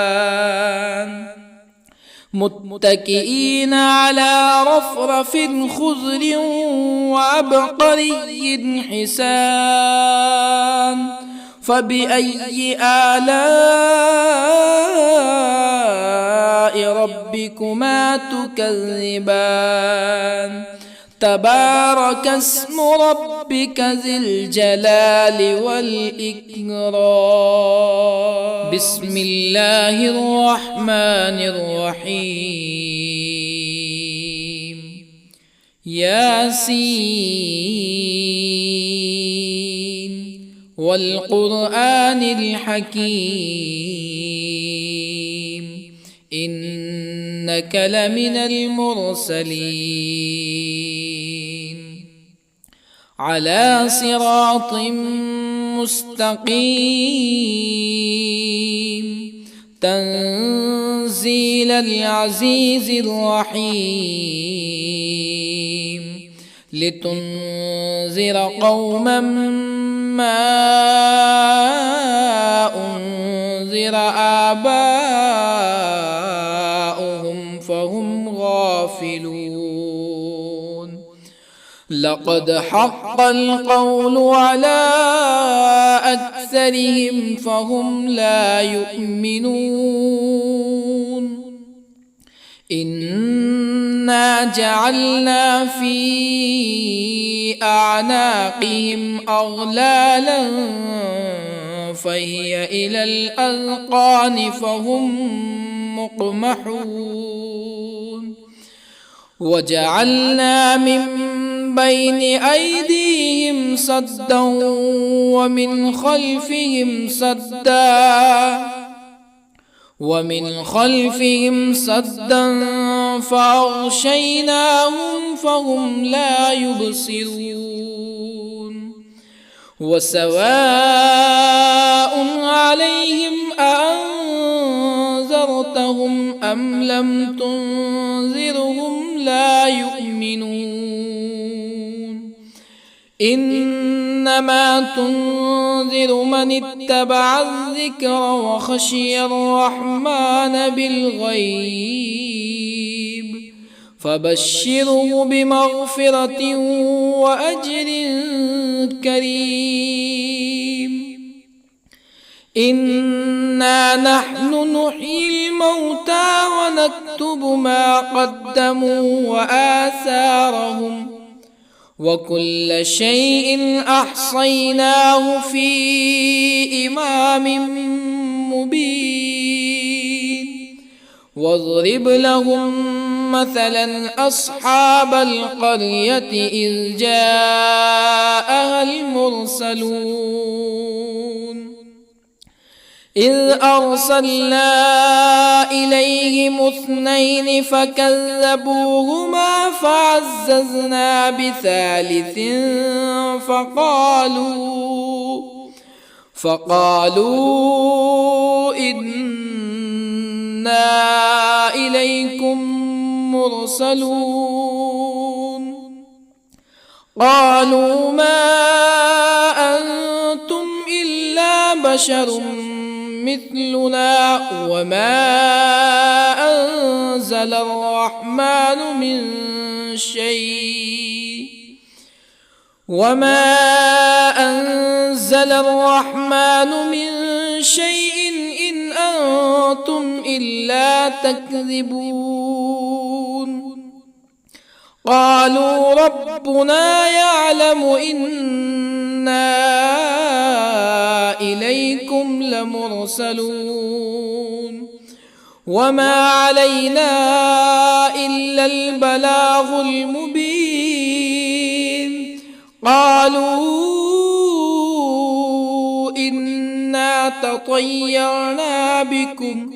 متكئين على رفرف خضر وعبقري حسان فبأي آلاء ربكما تكذبان تبارك اسم ربك ذي الجلال والإكرام بسم الله الرحمن الرحيم ياسين والقرآن الحكيم إنك لمن المرسلين على صراط مستقيم تنزيل العزيز الرحيم لتنذر قوما ما أنذر آباؤهم فهم غافلون لقد حق القول على أكثرهم فهم لا يؤمنون إنا جعلنا في أعناقهم أغلالا فهي إلى الأذقان فهم مقمحون وجعلنا من بين أيديهم سدا ومن خلفهم سدا فأغشيناهم فهم لا يبصرون وسواء عليهم أأنذرتهم أم لم تنذرهم لا يؤمنون إنما تنذر من اتبع الذكر وخشي الرحمن بالغيب فبشره بمغفرة وأجر كريم إنا نحن نحيي الموتى ونكتب ما قدموا وآثارهم وكل شيء أحصيناه في إمام مبين واضرب لهم مثلا أصحاب القرية إذ جاءها المرسلون إذ أرسلنا إليهم اثنين فكذبوهما فعززنا بثالث فقالوا إنا إليكم مرسلون قالوا ما أنتم إلا بشر مثلنا وما أنزل الرحمن من شيء إن أنتم إلا تكذبون قالوا ربنا يعلم إنا إليكم لمرسلون وما علينا إلا البلاغ المبين قالوا إنا تطيرنا بكم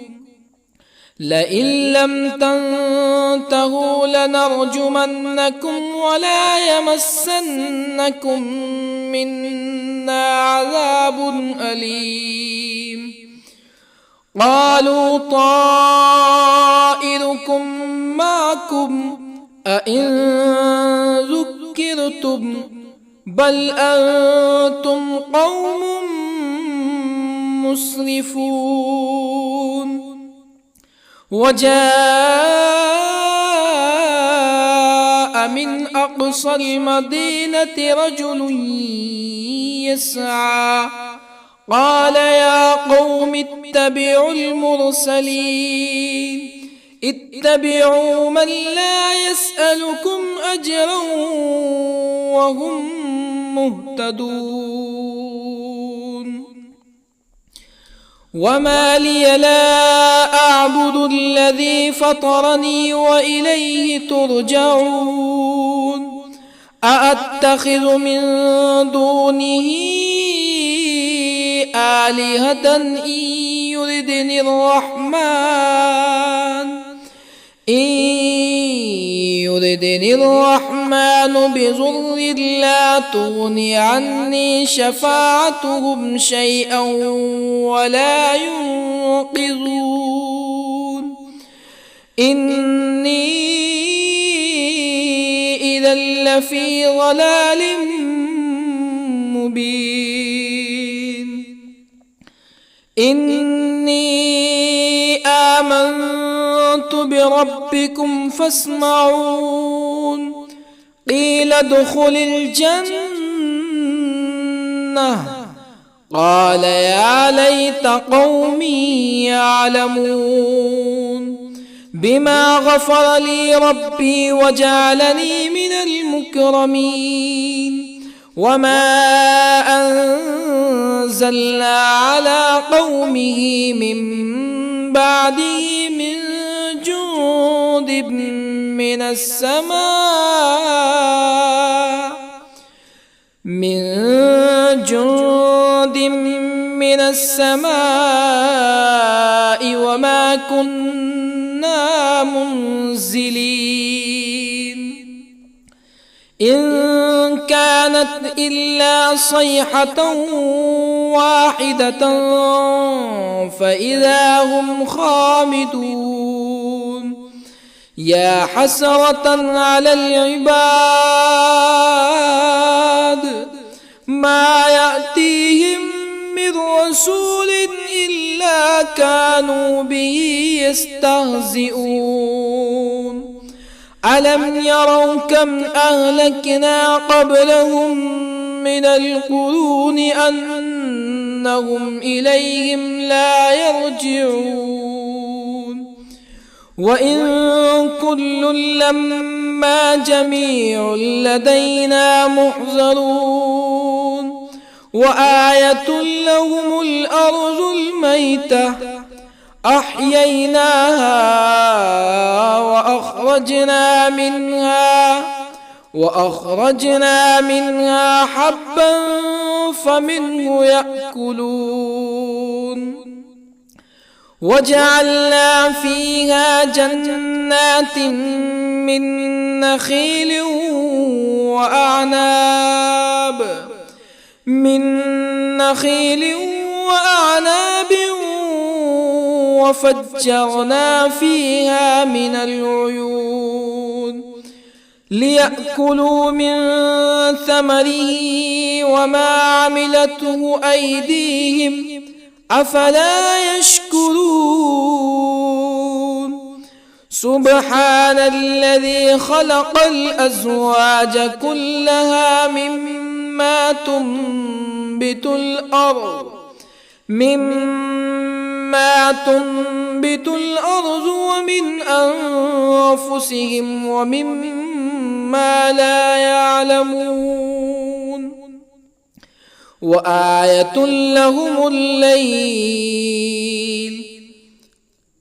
لئن لم تنتهوا لنرجمنكم ولا يمسنكم منا عذاب أليم قالوا طائركم معكم أئن ذكرتم بل أنتم قوم مسرفون وجاء من أقصى المدينة رجل يسعى قال يا قوم اتبعوا المرسلين اتبعوا من لا يسألكم أجرا وهم مهتدون وما لي لا أعبد الذي فطرني وإليه ترجعون أأتخذ من دونه آلهة إن يردني الرحمن بضر لا تغن عني شفاعتهم شيئا ولا ينقذون إني إذا لفي ضلال مبين إني آمنت بربكم فاسمعون قيل ادخل الجنة قال يا ليت قومي يعلمون بما غفر لي ربي وجعلني من المكرمين وما أنزلنا على قومه من بعده من جند من السماء وما كنا منزلين إن كانت إلا صيحة واحدة فإذا هم خامدون يا حسرة على العباد ما يأتيهم من رسول إلا كانوا به يستهزئون ألم يروا كم أهلكنا قبلهم من القرون أنهم إليهم لا يرجعون وإن كل لما جميع لدينا محضرون وآية لهم الأرض الميتة أحييناها وأخرجنا منها حبا فمنه يأكلون وجعلنا فيها جنات من نخيل وأعناب وفجرنا فيها من العيون ليأكلوا من ثمره وما عملته أيديهم أفلا يشكرون سبحان الذي خلق الأزواج كلها مما تنبت الأرض ومن أنفسهم ومما لا يعلمون وآية لهم الليل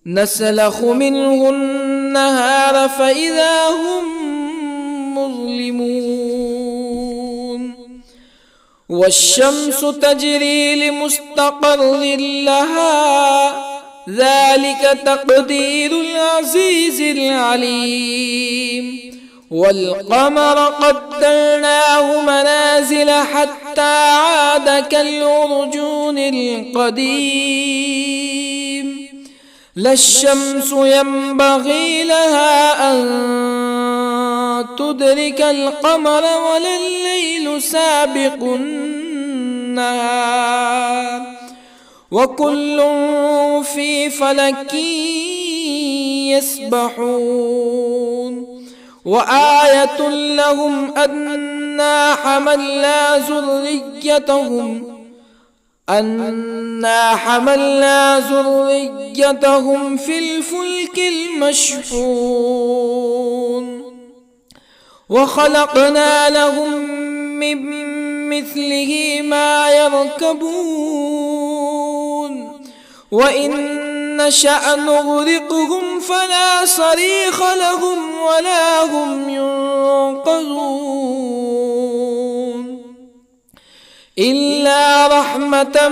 نسلخ منه النهار فإذا هم مظلمون والشمس تجري لمستقر لها ذلك تقدير العزيز العليم والقمر قدرناه منازل حتى عاد كالعرجون القديم لا الشمس ينبغي لها أن تدرك القمر ولا الليل سابق النهار وكل في فلك يسبحون وآية لهم أنا حملنا ذريتهم في الفلك المشحون وخلقنا لهم من مثله ما يركبون وإن نشأ نغرقهم فلا صريخ لهم ولا هم ينقذون إلا رحمة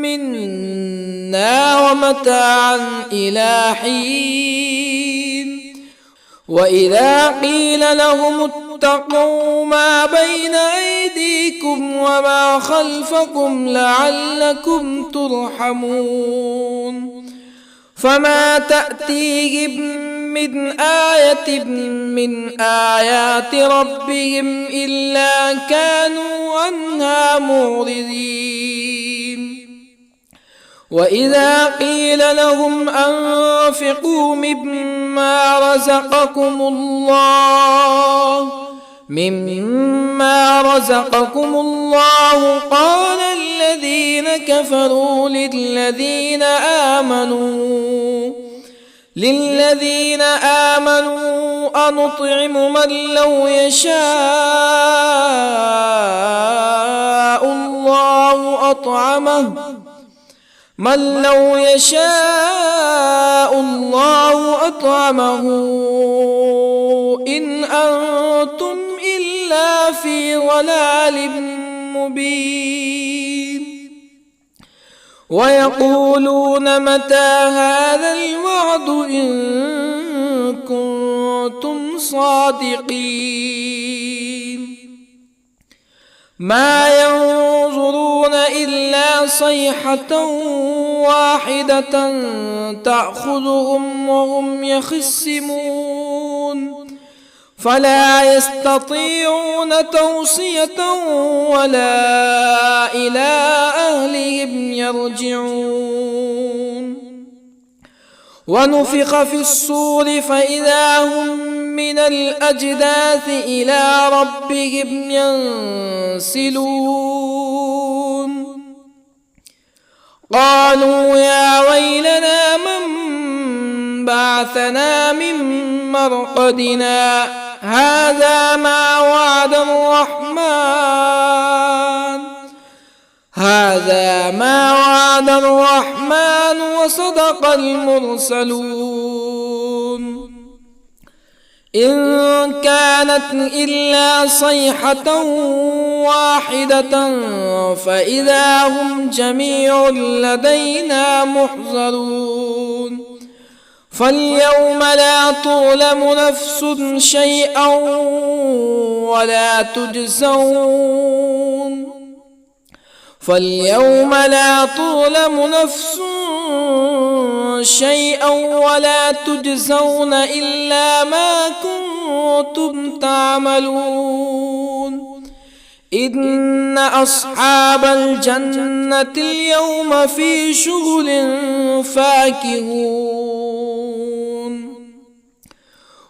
منا ومتاعا إلى حين وإذا قيل لهم اتقوا ما بين أيديكم وما خلفكم لعلكم ترحمون فما تأتيهم من آية من آيات ربهم إلا كانوا عنها معرضين وإذا قيل لهم أنفقوا مما رزقكم الله قال الذين كفروا للذين آمنوا أنطعم من لو يشاء الله أطعمه إن أنتم إلا في ضلال مبين ويقولون متى هذا الوعد إن كنتم صادقين ما ينظرون إلا صيحة واحدة تأخذهم وهم يخصمون فلا يستطيعون توصية ولا إلى أهلهم يرجعون ونفخ في الصور فإذا هم من الأجداث إلى ربهم ينسلون قالوا يا ويلنا من بعثنا من مرقدنا هذا ما وعد الرحمن وصدق المرسلون إن كانت إلا صيحة واحدة فإذا هم جميع لدينا محضرون فاليوم لا تظلم نفس شيئا ولا تجزون إلا ما كنتم تعملون إن أصحاب الجنة اليوم في شغل فاكهون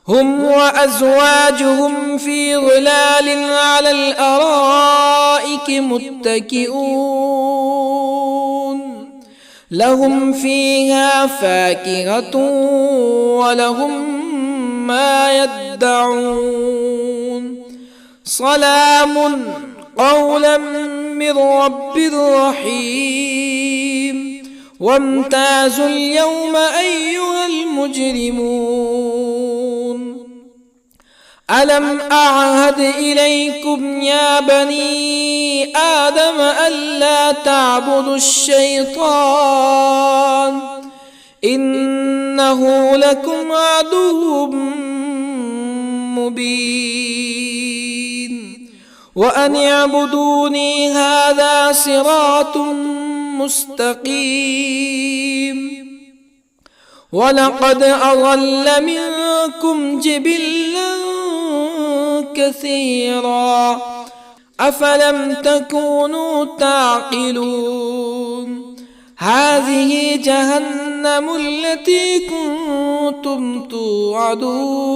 هم وأزواجهم في ظلال على الأرائك متكئون لهم فيها فاكهة ولهم ما يدعون سلام قولا من رب رحيم وامتازوا اليوم أيها المجرمون ألم أعهد إليكم يا بني آدم ألا تعبدوا الشيطان إنه لكم عدو مبين وأن اعبدوني هذا صراط مستقيم ولقد أضل منكم جبلا كثيرا أفلم تكونوا تعقلون هذه جهنم التي كنتم توعدون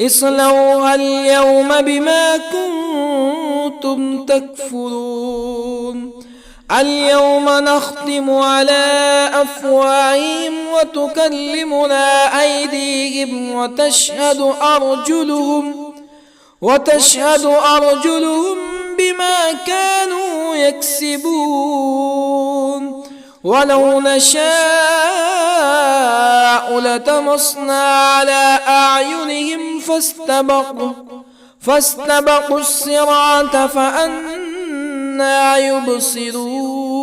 اصلوها اليوم بما كنتم تكفرون اليوم نختم على أفواههم وتكلمنا أيديهم وتشهد أرجلهم بما كانوا يكسبون ولو نشاء لطمسنا على أعينهم فاستبقوا الصراط فأنى يبصرون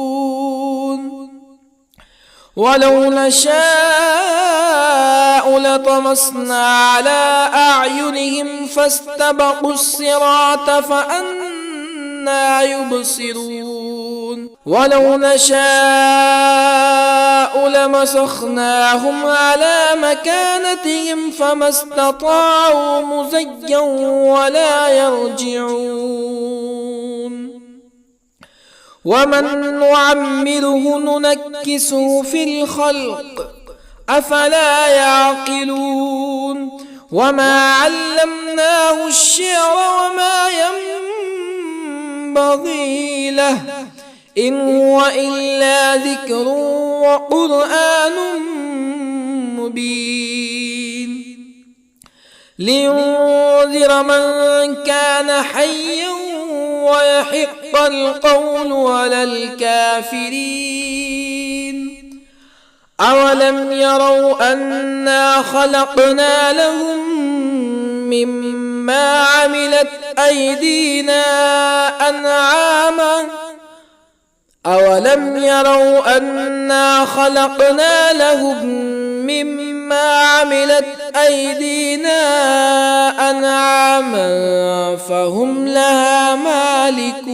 ولو نشاء لطمسنا على أعينهم فاستبقوا الصراط فأنى يبصرون ولو نشاء لمسخناهم على مكانتهم فما استطاعوا مزيا ولا يرجعون ومن نعمره ننكسه في الخلق أفلا يعقلون وما علمناه الشعر وما ينبغي له إن هو إلا ذكر وقرآن مبين لينذر من كان حيا ويحق القول على الكافرين أولم يروا أنا خلقنا لهم مما عملت أيدينا أنعاما أولم يروا أنا خلقنا لهم مما عملت أيدينا أنعاما فهم لها مالكون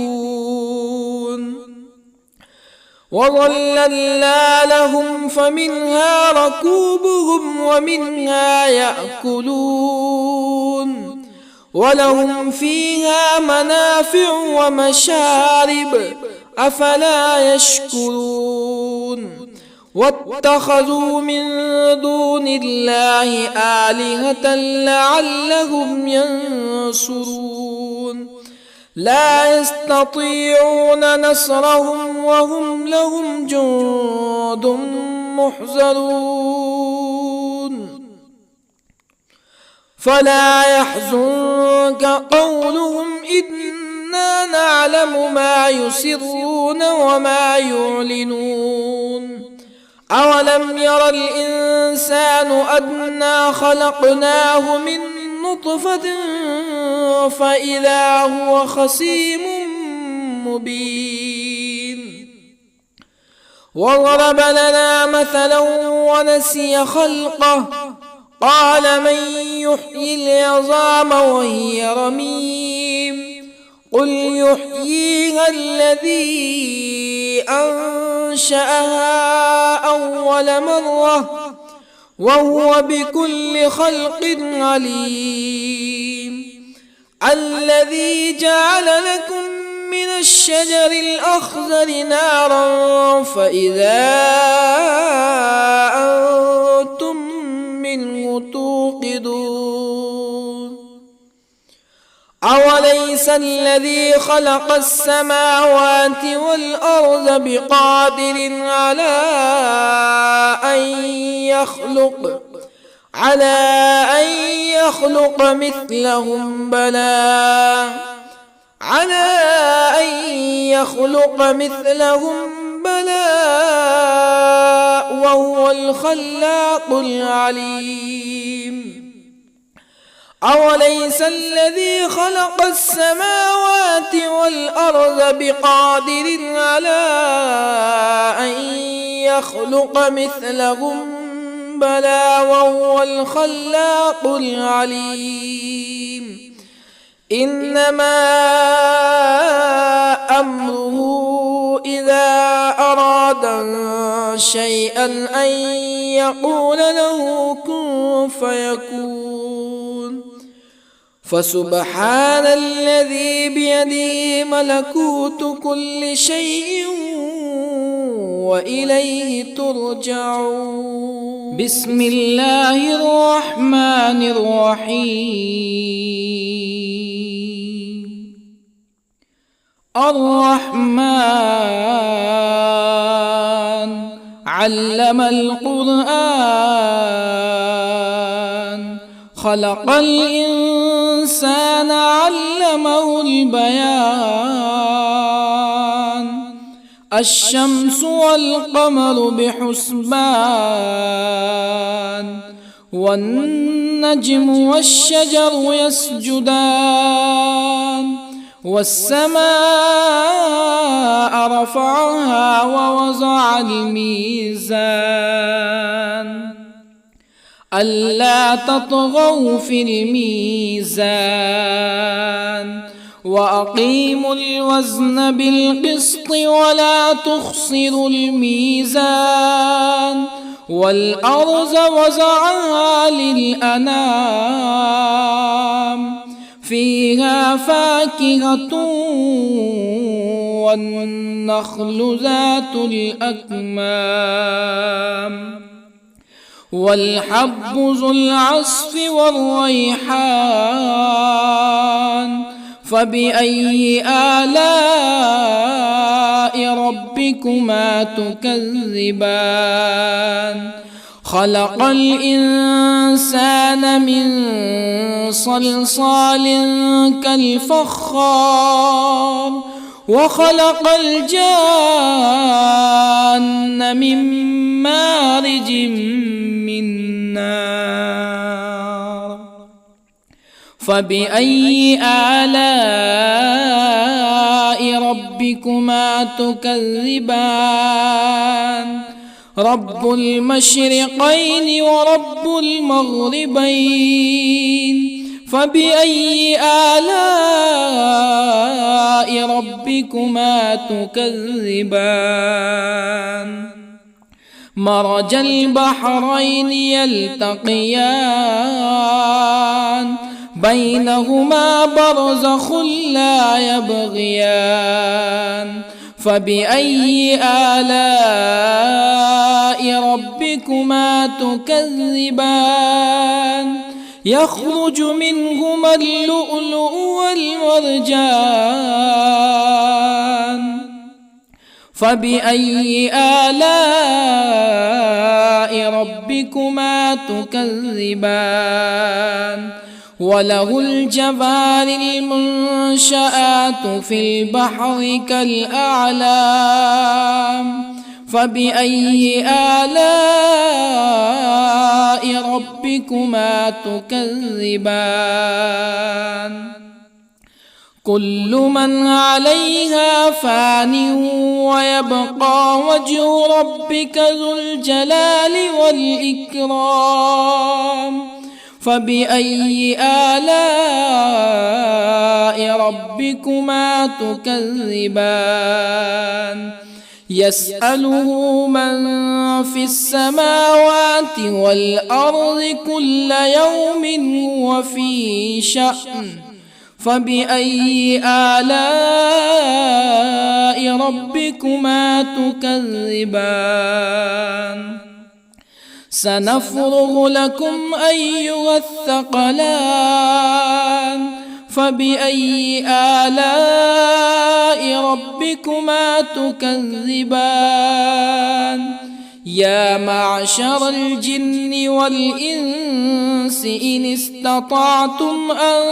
وظللنا لهم فمنها ركوبهم ومنها يأكلون ولهم فيها منافع ومشارب أفلا يشكرون واتخذوا من دون الله آلهة لعلهم ينصرون لا يستطيعون نصرهم وهم لهم جند محضرون فلا يحزنك قولهم إنا نعلم ما يسرون وما يعلنون أولم ير الإنسان أنا خلقناه من نطفة فإذا هو خصيم مبين وضرب لنا مثلا ونسي خلقه قال من يحيي العظام وهي رميم قل يحييها الذي أنشأها أول مرة وهو بكل خلق عليم الذي جعل لكم من الشجر الأخضر نارا فإذا أنتم منه توقدون أوليس الذي خلق السماوات والأرض بقادر على أن يخلق مثلهم بلى وهو الخلاق العليم أوليس الذي خلق السماوات والأرض بقادر على أن يخلق مثلهم بلى وهو الخلاق العليم إنما أمره إذا أراد شيئا أن يقول له كن فيكون فسبحان الذي بيده ملكوت كل شيء وإليه ترجعون. بسم الله الرحمن الرحيم. الرحمن علم القرآن خلق الإنسان علمه البيان الشمس والقمر بحسبان والنجم والشجر يسجدان والسماء رفعها ووضع الميزان ألا تطغوا في الميزان وأقيموا الوزن بالقسط ولا تخسروا الميزان والأرض وضعها للأنام فيها فاكهة والنخل ذات الأكمام والحب ذو العصف والريحان فبأي آلاء ربكما تكذبان خلق الإنسان من صلصال كالفخار وخلق الجان من مارج من نار فبأي آلاء ربكما تكذبان رب المشرقين ورب المغربين فبأي آلاء ربكما تكذبان مرج البحرين يلتقيان بينهما برزخ لا يبغيان فبأي آلاء ربكما تكذبان يخرج منهما اللؤلؤ والمرجان فبأي آلاء ربكما تكذبان وله الجوار المنشآت في البحر كالأعلام فبأي آلاء ربكما تكذبان كل من عليها فان ويبقى وجه ربك ذو الجلال والإكرام فبأي آلاء ربكما تكذبان يسأله من في السماوات والأرض كل يوم هو في شأن فبأي آلاء ربكما تكذبان سنفرغ لكم أيها الثقلان فبأي آلاء ربكما تكذبان يا معشر الجن والإنس إن استطعتم أن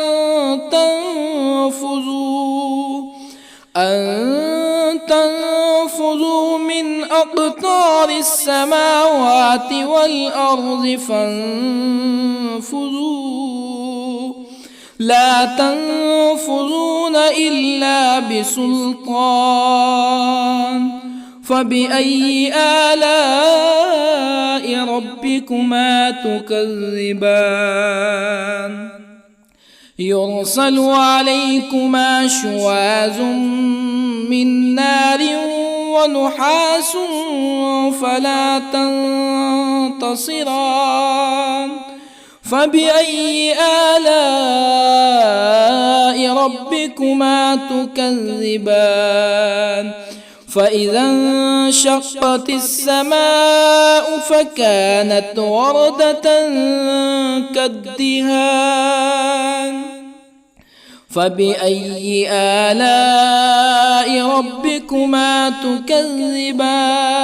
تنفذوا من أقطار السماوات والأرض فانفذوا لا تنفذون إلا بسلطان فبأي آلاء ربكما تكذبان يرسل عليكما شواظ من نار ونحاس فلا تنتصران فبأي آلاء ربكما تكذبان فإذا انشقت السماء فكانت وردة كالدهان فبأي آلاء ربكما تكذبان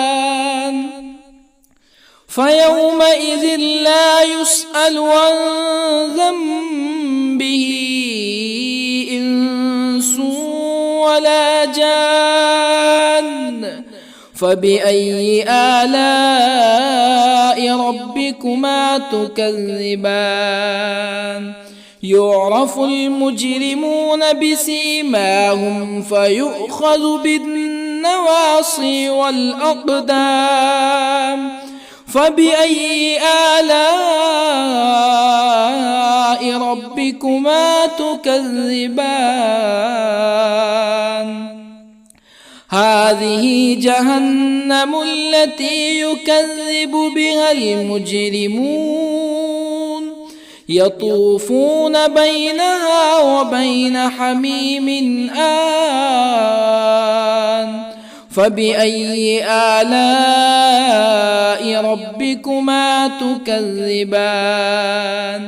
فيومئذ لا يسأل عن ذنبه إنس ولا جان فبأي آلاء ربكما تكذبان يعرف المجرمون بسيماهم فيؤخذ بالنواصي والأقدام فبأي آلاء ربكما تكذبان هذه جهنم التي يكذب بها المجرمون يطوفون بينها وبين حميم آن فبأي آلاء ربكما تكذبان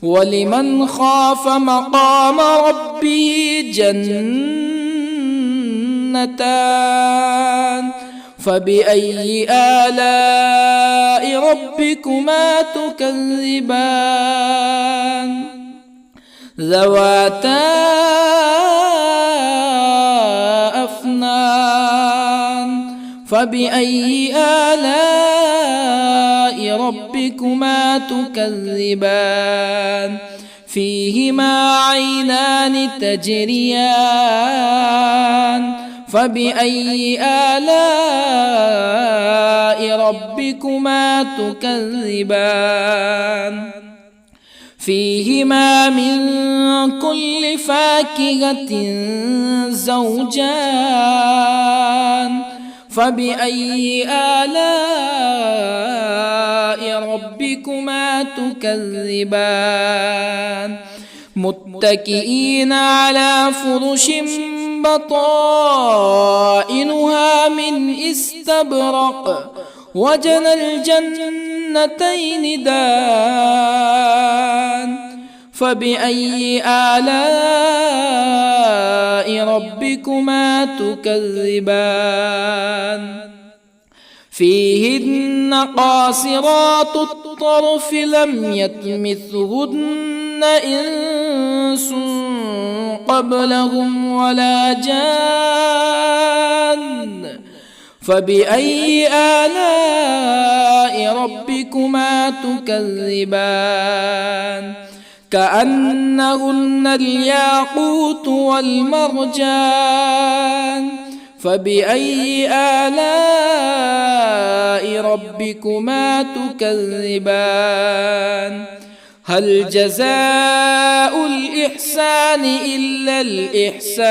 ولمن خاف مقام ربه جنتان فبأي آلاء ربكما تكذبان ذواتا أفنان فبأي آلاء ربكما تكذبان فيهما عينان تجريان فبأي آلاء ربكما تكذبان فيهما من كل فاكهة زوجان فبأي آلاء ربكما تكذبان متكئين على فرش بطائنها من استبرق وجنى الجنتين دان فبأي آلاء ربكما تكذبان فيهن قاصرات الطرف لم يطمثهن إنس قبلهم ولا جان فبأي آلاء ربكما تكذبان كأنهن الياقوت والمرجان فبأي آلاء ربكما تكذبان هل جزاء الإحسان إلا الإحسان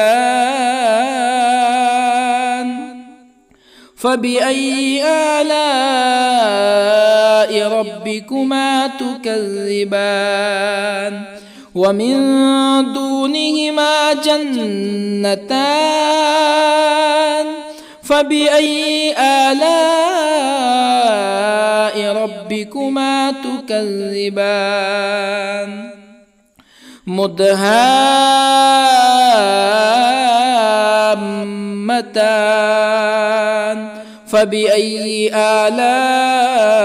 فبأي آلاء ربكما تكذبان ومن دونهما جنتان فبأي آلاء ربكما تكذبان مدهامتان فبأي آلاء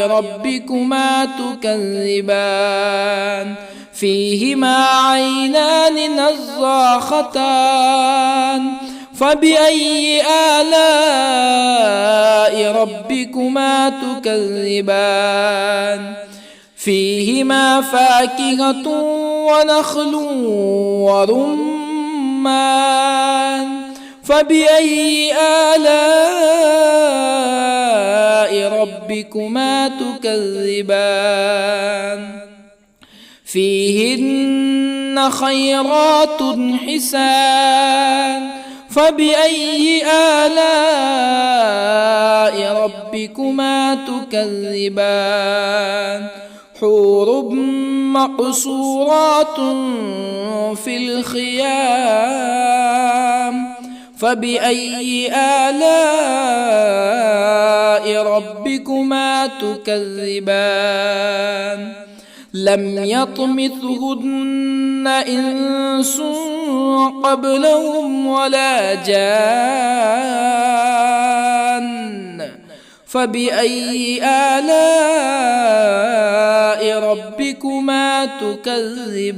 ربكما تكذبان فيهما عينان نضاختان فبأي آلاء ربكما تكذبان فيهما فاكهة ونخل ورمان فبأي آلاء ربكما تكذبان فيهن خيرات حسان فبأي آلاء ربكما تكذبان حور مقصورات في الخيام فبأي آلاء ربكما تكذبان لم يطمثهن إنس قبلهم ولا جان فبأي آلاء ربكما تكذبان